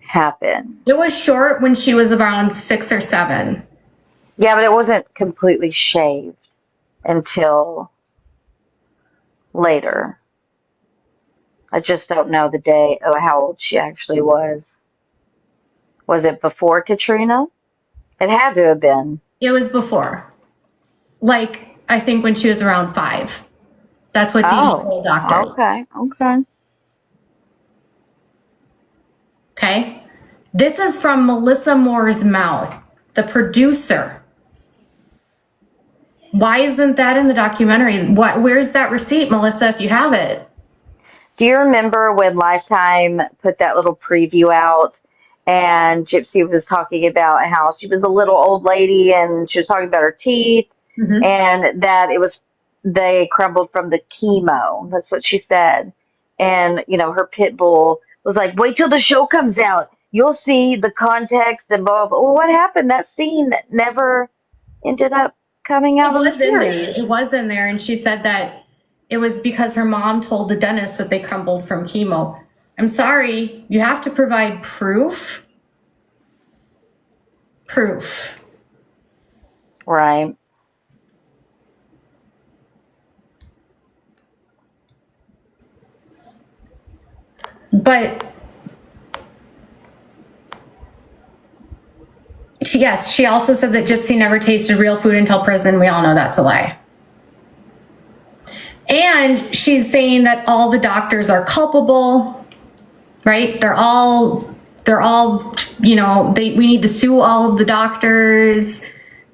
happened. It was short when she was around 6 or 7. Yeah, but it wasn't completely shaved until later. I just don't know the day of how old she actually was. Was it before Katrina? It had to have been. It was before. Like, I think when she was around 5. That's what Dee Dee told doctor. Okay. Okay? This is from Melissa Moore's mouth, the producer. Why isn't that in the documentary? Where's that receipt, Melissa, if you have it? Do you remember when Lifetime put that little preview out and Gypsy was talking about how she was a little old lady and she was talking about her teeth and that they crumbled from the chemo. That's what she said. And, her pit bull was like, wait till the show comes out. You'll see the context and blah, blah, blah. Well, what happened? That scene never ended up coming out of the series. It was in there. And she said that it was because her mom told the dentist that they crumbled from chemo. I'm sorry, you have to provide proof. Right. But she also said that Gypsy never tasted real food until prison. We all know that's a lie. And she's saying that all the doctors are culpable, right? They're all, we need to sue all of the doctors.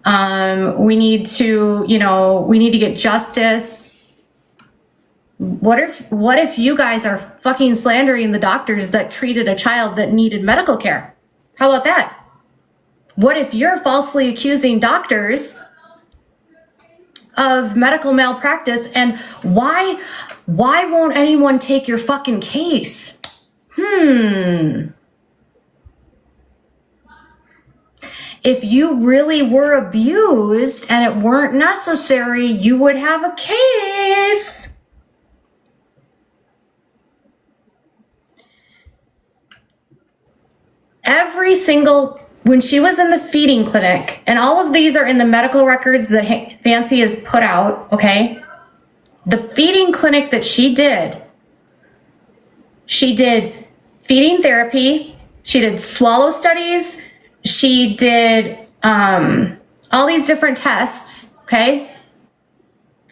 We need to get justice. What if you guys are fucking slandering the doctors that treated a child that needed medical care? How about that? What if you're falsely accusing doctors of medical malpractice, and why won't anyone take your fucking case? If you really were abused and it weren't necessary, you would have a case. When she was in the feeding clinic, and all of these are in the medical records that Fancy has put out, okay? The feeding clinic that she did feeding therapy, she did swallow studies, she did all these different tests, okay?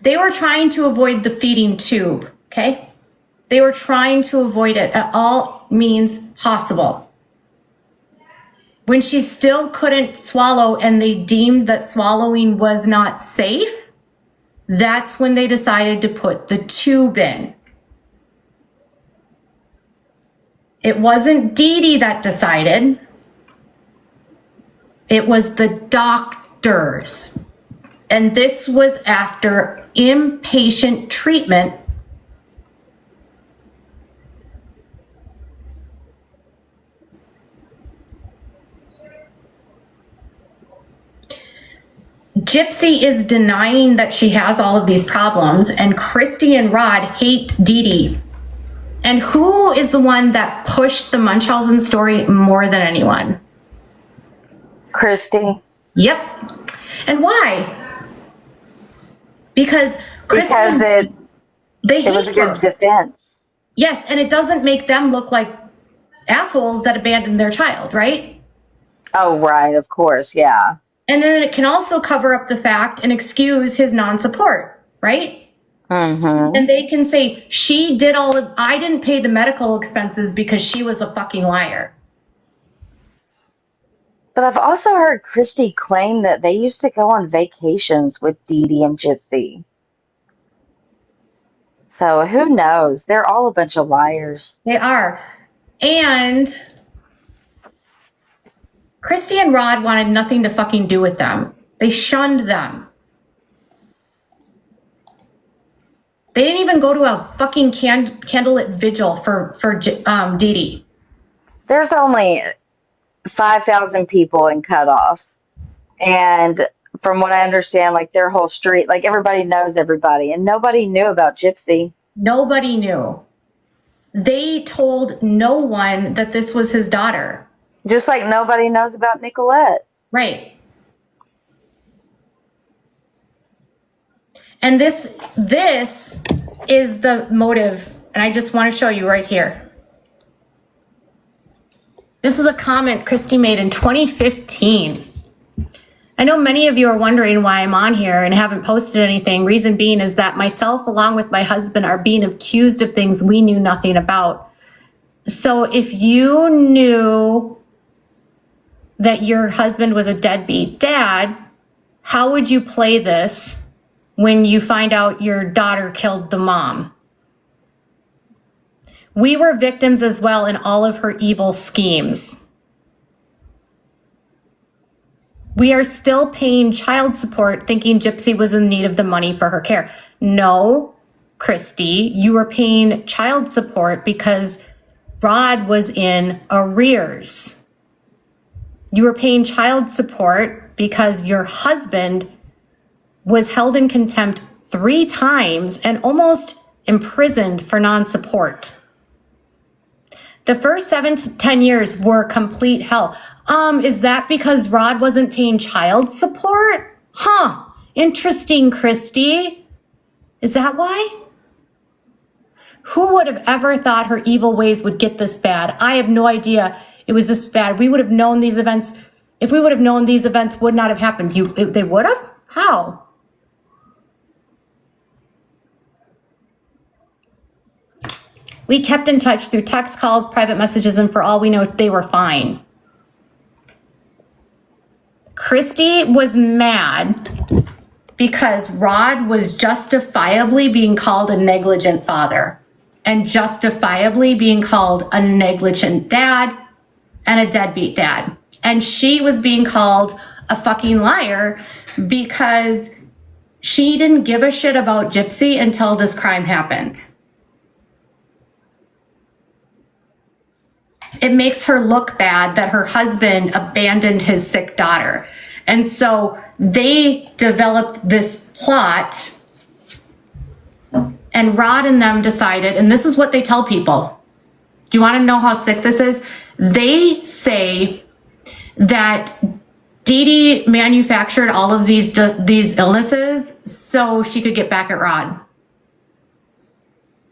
They were trying to avoid the feeding tube, okay? They were trying to avoid it at all means possible. When she still couldn't swallow and they deemed that swallowing was not safe, that's when they decided to put the tube in. It wasn't Dee Dee that decided. It was the doctors. And this was after inpatient treatment. Gypsy is denying that she has all of these problems, and Christy and Rod hate Dee Dee. And who is the one that pushed the Munchausen story more than anyone? Christy. Yep. And why? Because Christy, it was a good her. defense. Yes, and it doesn't make them look like assholes that abandoned their child, right? Oh, right, of course, yeah. And then it can also cover up the fact and excuse his non-support, right? Mm-hmm. And they can say, I didn't pay the medical expenses because she was a fucking liar. But I've also heard Christy claim that they used to go on vacations with Dee Dee and Gypsy. So who knows? They're all a bunch of liars. They are. And Christy and Rod wanted nothing to fucking do with them. They shunned them. They didn't even go to a fucking candlelit vigil for Dee Dee. There's only 5,000 people in Cutoff. And from what I understand, like their whole street, like everybody knows everybody. And nobody knew about Gypsy. Nobody knew. They told no one that this was his daughter. Just like nobody knows about Nicolette. Right. And this is the motive, and I just want to show you right here. This is a comment Christy made in 2015. I know many of you are wondering why I'm on here and haven't posted anything. Reason being is that myself, along with my husband, are being accused of things we knew nothing about. So if you knew that your husband was a deadbeat dad, how would you play this when you find out your daughter killed the mom? We were victims as well in all of her evil schemes. We are still paying child support thinking Gypsy was in need of the money for her care. No, Christy, you were paying child support because Rod was in arrears. You were paying child support because your husband was held in contempt 3 times and almost imprisoned for non-support. The first 7 to 10 years were complete hell. Is that because Rod wasn't paying child support? Huh, interesting, Christy. Is that why? Who would have ever thought her evil ways would get this bad? I have no idea it was this bad. We would have known these events. If we would have known these events would not have happened, they would have? How? We kept in touch through text calls, private messages, and for all we know, they were fine. Christy was mad because Rod was justifiably being called a negligent father and justifiably being called a negligent dad and a deadbeat dad. And she was being called a fucking liar because she didn't give a shit about Gypsy until this crime happened. it makes her look bad that her husband abandoned his sick daughter. And so they developed this plot, and Rod and them decided, and this is what they tell people. Do you want to know how sick this is? They say that Dee Dee manufactured all of these illnesses so she could get back at Rod.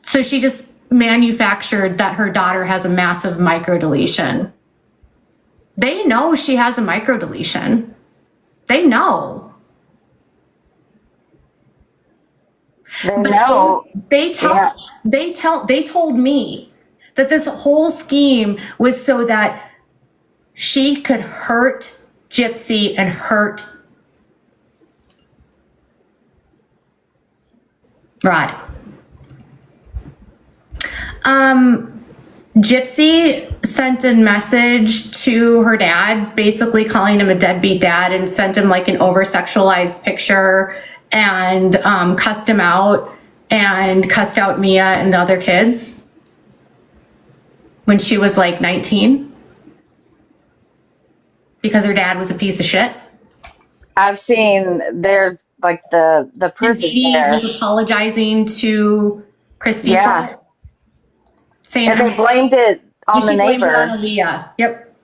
So she just manufactured that her daughter has a massive microdeletion. They know she has a microdeletion. They know. They told me that this whole scheme was so that she could hurt Gypsy and hurt Rod. Gypsy sent a message to her dad, basically calling him a deadbeat dad, and sent him like an over-sexualized picture, and cussed him out, and cussed out Mia and the other kids when she was like 19 because her dad was a piece of shit. I've seen there's like the proof is He there. was apologizing to Christy. Yeah. For saying, And they blamed it on the she blamed it on neighbor. Aaliyah. Yep.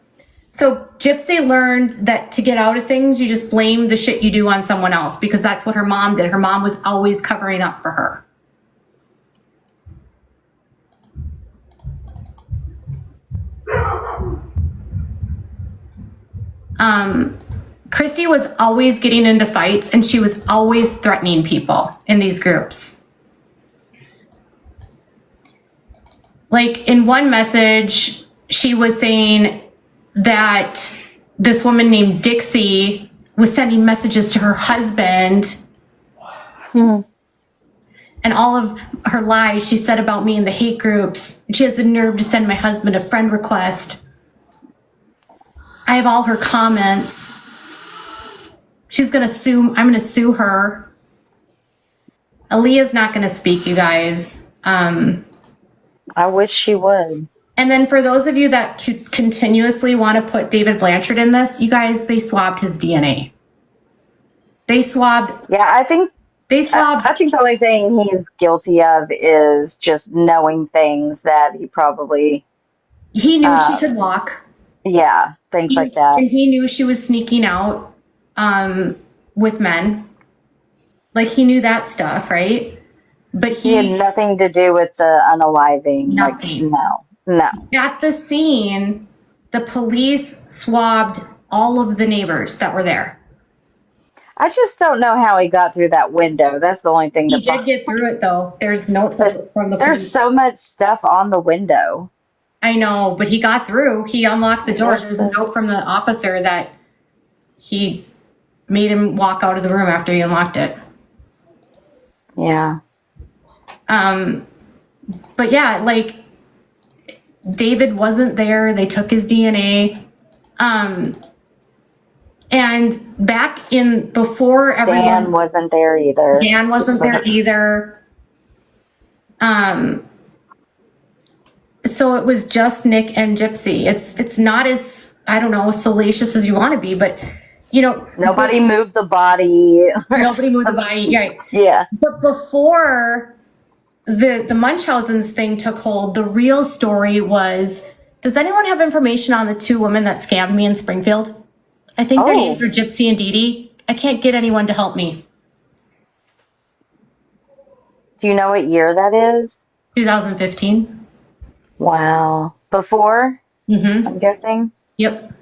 So Gypsy learned that to get out of things, you just blame the shit you do on someone else, because that's what her mom did. Her mom was always covering up for her. Christy was always getting into fights, and she was always threatening people in these groups. Like in one message, she was saying that this woman named Dixie was sending messages to her husband. And all of her lies she said about me in the hate groups. She has the nerve to send my husband a friend request. I have all her comments. She's gonna sue, I'm gonna sue her. Aaliyah's not gonna speak, you guys. I wish she would. And then for those of you that continuously want to put David Blanchard in this, you guys, they swabbed his DNA. They swabbed. Yeah, I think the only thing he's guilty of is just knowing things that he probably. He knew she could walk. Yeah, things like that. And he knew she was sneaking out with men. Like he knew that stuff, right? But he had nothing to do with the unaliving. Nothing. Like, no. At the scene, the police swabbed all of the neighbors that were there. I just don't know how he got through that window. That's the only thing. He did get through it, though. There's notes from the police. There's so much stuff on the window. I know, but he got through. He unlocked the door. There's a note from the officer that he made him walk out of the room after he unlocked it. Yeah. But yeah, like David wasn't there. They took his DNA. And back in before everyone. Dan wasn't there either. Dan wasn't there either. So it was just Nick and Gypsy. It's not as, I don't know, salacious as you want to be, but you know, nobody moved the body. Nobody moved the body. Right. Yeah. But before the Munchausen's thing took hold, the real story was, does anyone have information on the two women that scammed me in Springfield? I think their names are Gypsy and Dee Dee. I can't get anyone to help me. Do you know what year that is? 2015. Wow. Before? Mm-hmm. I'm guessing? Yep.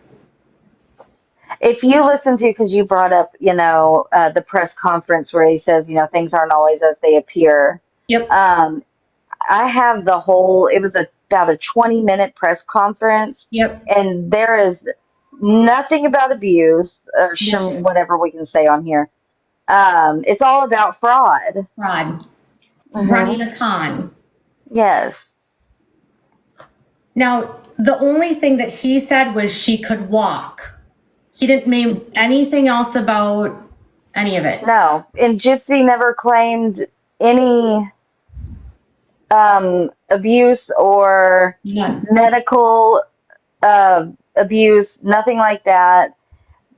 If you listen to, because you brought up, the press conference where he says, things aren't always as they appear. Yep. I have the whole, it was about a 20-minute press conference. Yep. And there is nothing about abuse or whatever we can say on here. It's all about fraud. Fraud. Running a con. Yes. Now, the only thing that he said was she could walk. He didn't name anything else about any of it. No. And Gypsy never claimed any abuse or medical abuse, nothing like that.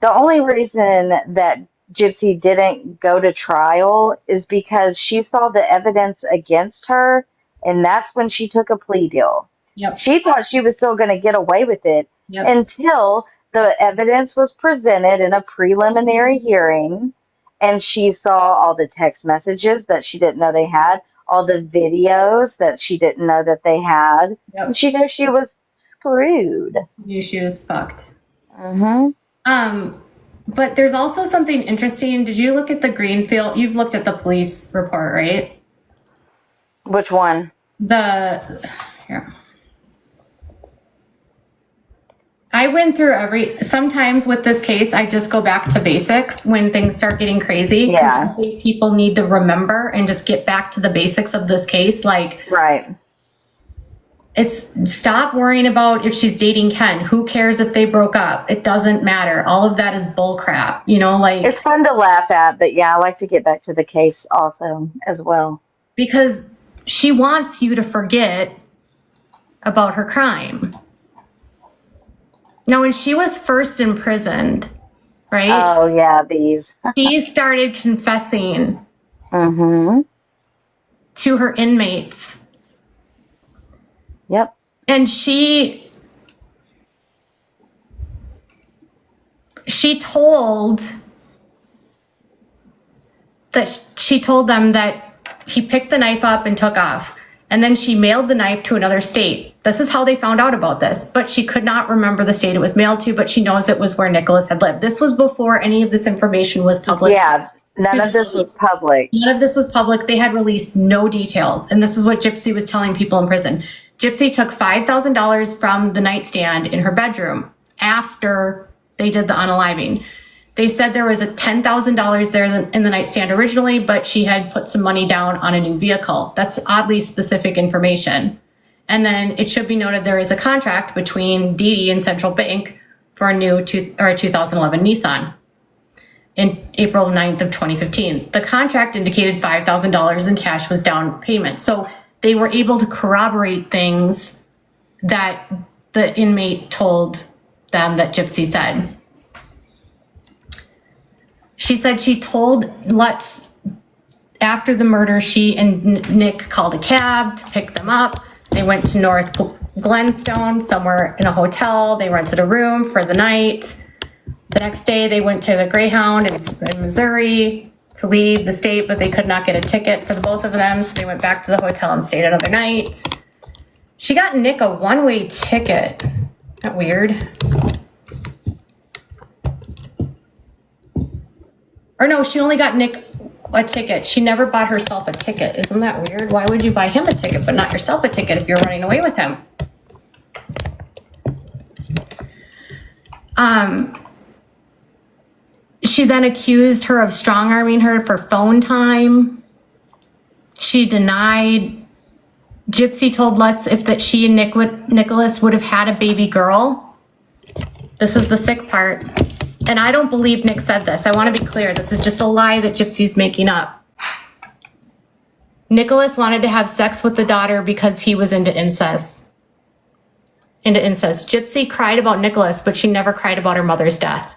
The only reason that Gypsy didn't go to trial is because she saw the evidence against her, and that's when she took a plea deal. Yep. She thought she was still going to get away with it Yep. until the evidence was presented in a preliminary hearing, and she saw all the text messages that she didn't know they had, all the videos that she didn't know that they had, and Yep. she knew she was screwed. Knew she was fucked. Hmm. But there's also something interesting. Did you look at the Greenfield? You've looked at the police report, right? Which one? Here. I went through sometimes with this case, I just go back to basics when things start getting crazy. Because Yeah. I think people need to remember and just get back to the basics of this case. Like, Right. it's stop worrying about if she's dating Ken. Who cares if they broke up? It doesn't matter. All of that is bull crap. Like, It's fun to laugh at, but yeah, I like to get back to the case also as well. because she wants you to forget about her crime. Now, when she was first imprisoned, right? Oh yeah, these. She started confessing Mm-hmm. to her inmates. Yep. And she told them that he picked the knife up and took off. And then she mailed the knife to another state. This is how they found out about this. But she could not remember the state it was mailed to, but she knows it was where Nicholas had lived. This was before any of this information was public. Yeah, none of this was public. None of this was public. They had released no details. And this is what Gypsy was telling people in prison. Gypsy took $5,000 from the nightstand in her bedroom after they did the unaliving. They said there was a $10,000 there in the nightstand originally, but she had put some money down on a new vehicle. That's oddly specific information. And then it should be noted there is a contract between Dee Dee and Central Bank for a new 2011 Nissan in April 9th of 2015. The contract indicated $5,000 in cash was down payment. So they were able to corroborate things that the inmate told them that Gypsy said. She said she told Lutz after the murder, she and Nick called a cab to pick them up. They went to North Glenstone, somewhere in a hotel. They rented a room for the night. The next day, they went to the Greyhound in Missouri to leave the state, but they could not get a ticket for the both of them, so they went back to the hotel and stayed another night. She got Nick a one-way ticket. Isn't that weird? Or no, she only got Nick a ticket. She never bought herself a ticket. Isn't that weird? Why would you buy him a ticket but not yourself a ticket if you're running away with him? She then accused her of strong-arming her for phone time. She denied. Gypsy told Lutz that she and Nicholas would have had a baby girl. This is the sick part. And I don't believe Nick said this. I want to be clear. This is just a lie that Gypsy's making up. Nicholas wanted to have sex with the daughter because he was into incest. Gypsy cried about Nicholas, but she never cried about her mother's death.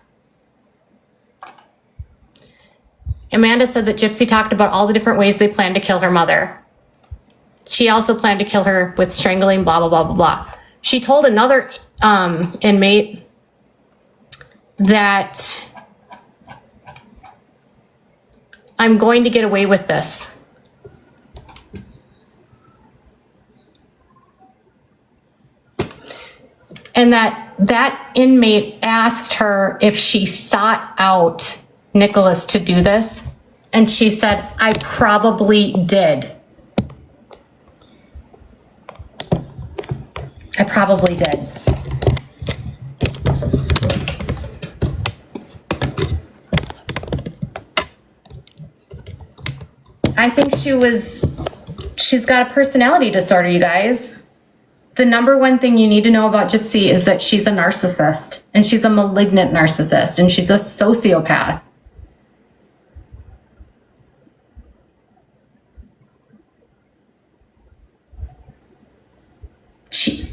Amanda said that Gypsy talked about all the different ways they planned to kill her mother. She also planned to kill her with strangling, blah, blah, blah, blah, blah. She told another inmate that I'm going to get away with this. And that inmate asked her if she sought out Nicholas to do this. And she said, I probably did. I probably did. I think she's got a personality disorder, you guys. The number one thing you need to know about Gypsy is that she's a narcissist, and she's a malignant narcissist, and she's a sociopath. She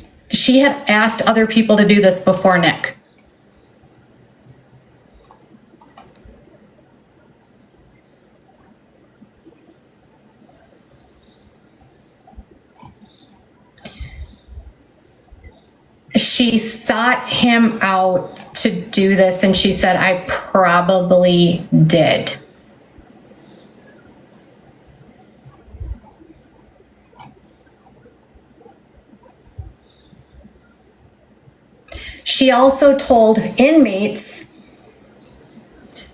she had asked other people to do this before Nick. She sought him out to do this, and she said, I probably did. She also told inmates,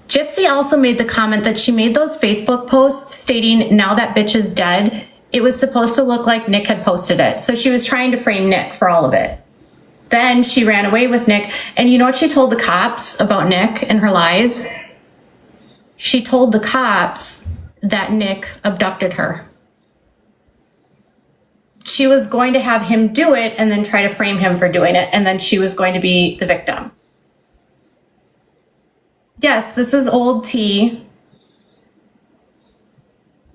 Gypsy also made the comment that she made those Facebook posts stating, now that bitch is dead. It was supposed to look like Nick had posted it. So she was trying to frame Nick for all of it. Then she ran away with Nick. And you know what she told the cops about Nick and her lies? She told the cops that Nick abducted her. She was going to have him do it and then try to frame him for doing it. And then she was going to be the victim. Yes, this is old tea.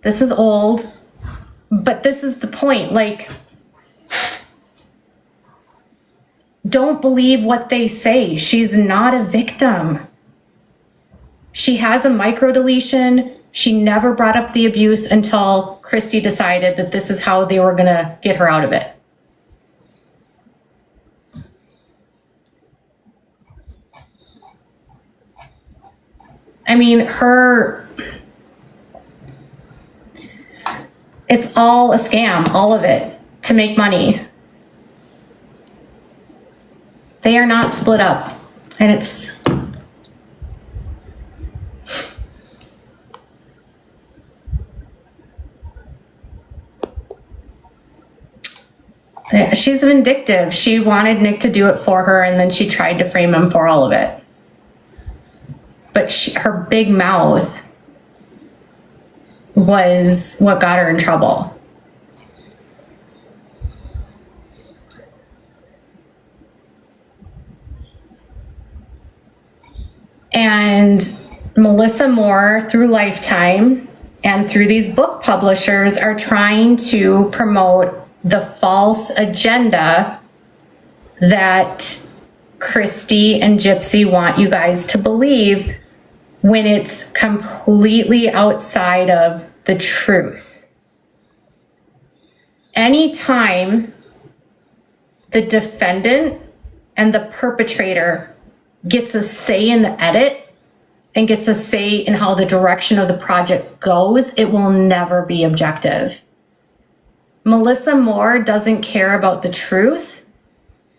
This is old. But this is the point. Like, don't believe what they say. She's not a victim. She has a microdeletion. She never brought up the abuse until Christy decided that this is how they were going to get her out of it. I mean, it's all a scam, all of it, to make money. They are not split up, and it's... Yeah, she's vindictive. She wanted Nick to do it for her, and then she tried to frame him for all of it. But her big mouth was what got her in trouble. And Melissa Moore, through Lifetime and through these book publishers, are trying to promote the false agenda that Christy and Gypsy want you guys to believe, when it's completely outside of the truth. Anytime the defendant and the perpetrator gets a say in the edit and gets a say in how the direction of the project goes, it will never be objective. Melissa Moore doesn't care about the truth.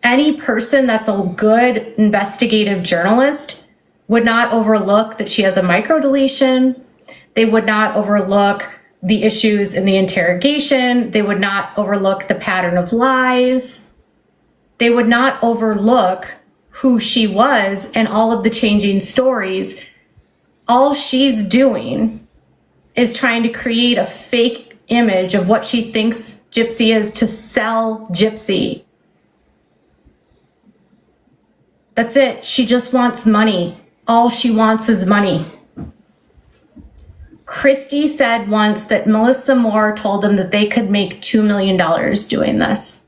Any person that's a good investigative journalist would not overlook that she has a microdeletion. They would not overlook the issues in the interrogation. They would not overlook the pattern of lies. They would not overlook who she was and all of the changing stories. All she's doing is trying to create a fake image of what she thinks Gypsy is to sell Gypsy. That's it. She just wants money. All she wants is money. Christy said once that Melissa Moore told them that they could make $2 million doing this.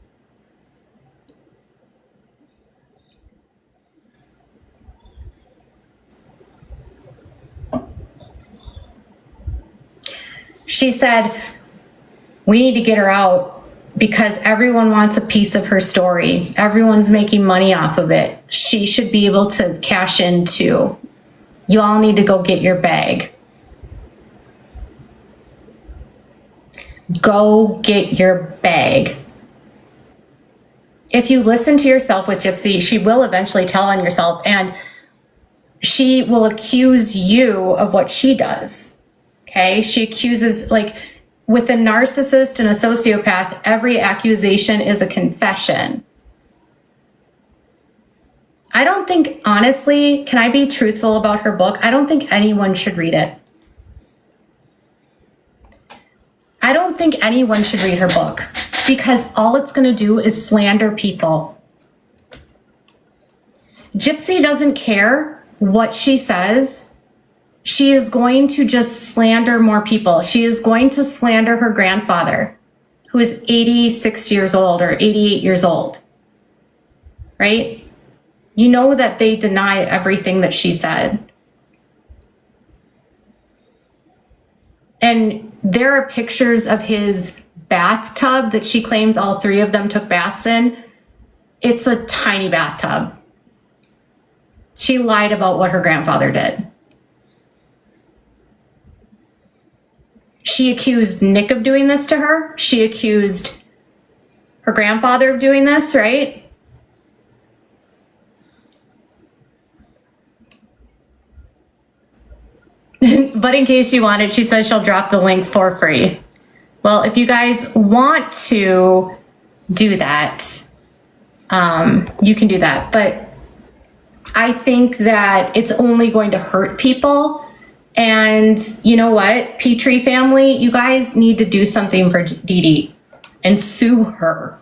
She said, we need to get her out because everyone wants a piece of her story. Everyone's making money off of it. She should be able to cash in too. You all need to go get your bag. Go get your bag. If you listen to yourself with Gypsy, she will eventually tell on yourself, and she will accuse you of what she does. Okay? She accuses, like, with a narcissist and a sociopath, every accusation is a confession. I don't think, honestly, can I be truthful about her book? I don't think anyone should read it. I don't think anyone should read her book because all it's going to do is slander people. Gypsy doesn't care what she says. She is going to just slander more people. She is going to slander her grandfather, who is 86 years old or 88 years old. right? You know that they deny everything that she said. And there are pictures of his bathtub that she claims all three of them took baths in. It's a tiny bathtub. She lied about what her grandfather did. She accused Nick of doing this to her. She accused her grandfather of doing this, right? But in case you wanted, she says she'll drop the link for free. Well, if you guys want to do that, you can do that. But I think that it's only going to hurt people. And you know what, Petrie family, you guys need to do something for Dee Dee and sue her.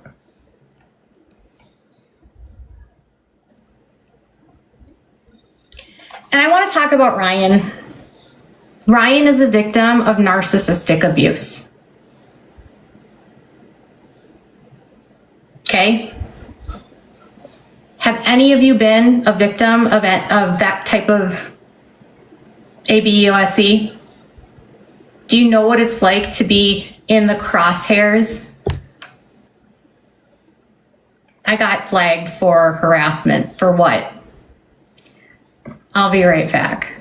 And I want to talk about Ryan. Ryan is a victim of narcissistic abuse. Okay? Have any of you been a victim of that type of ABUSE? Do you know what it's like to be in the crosshairs? I got flagged for harassment. For what? I'll be right back.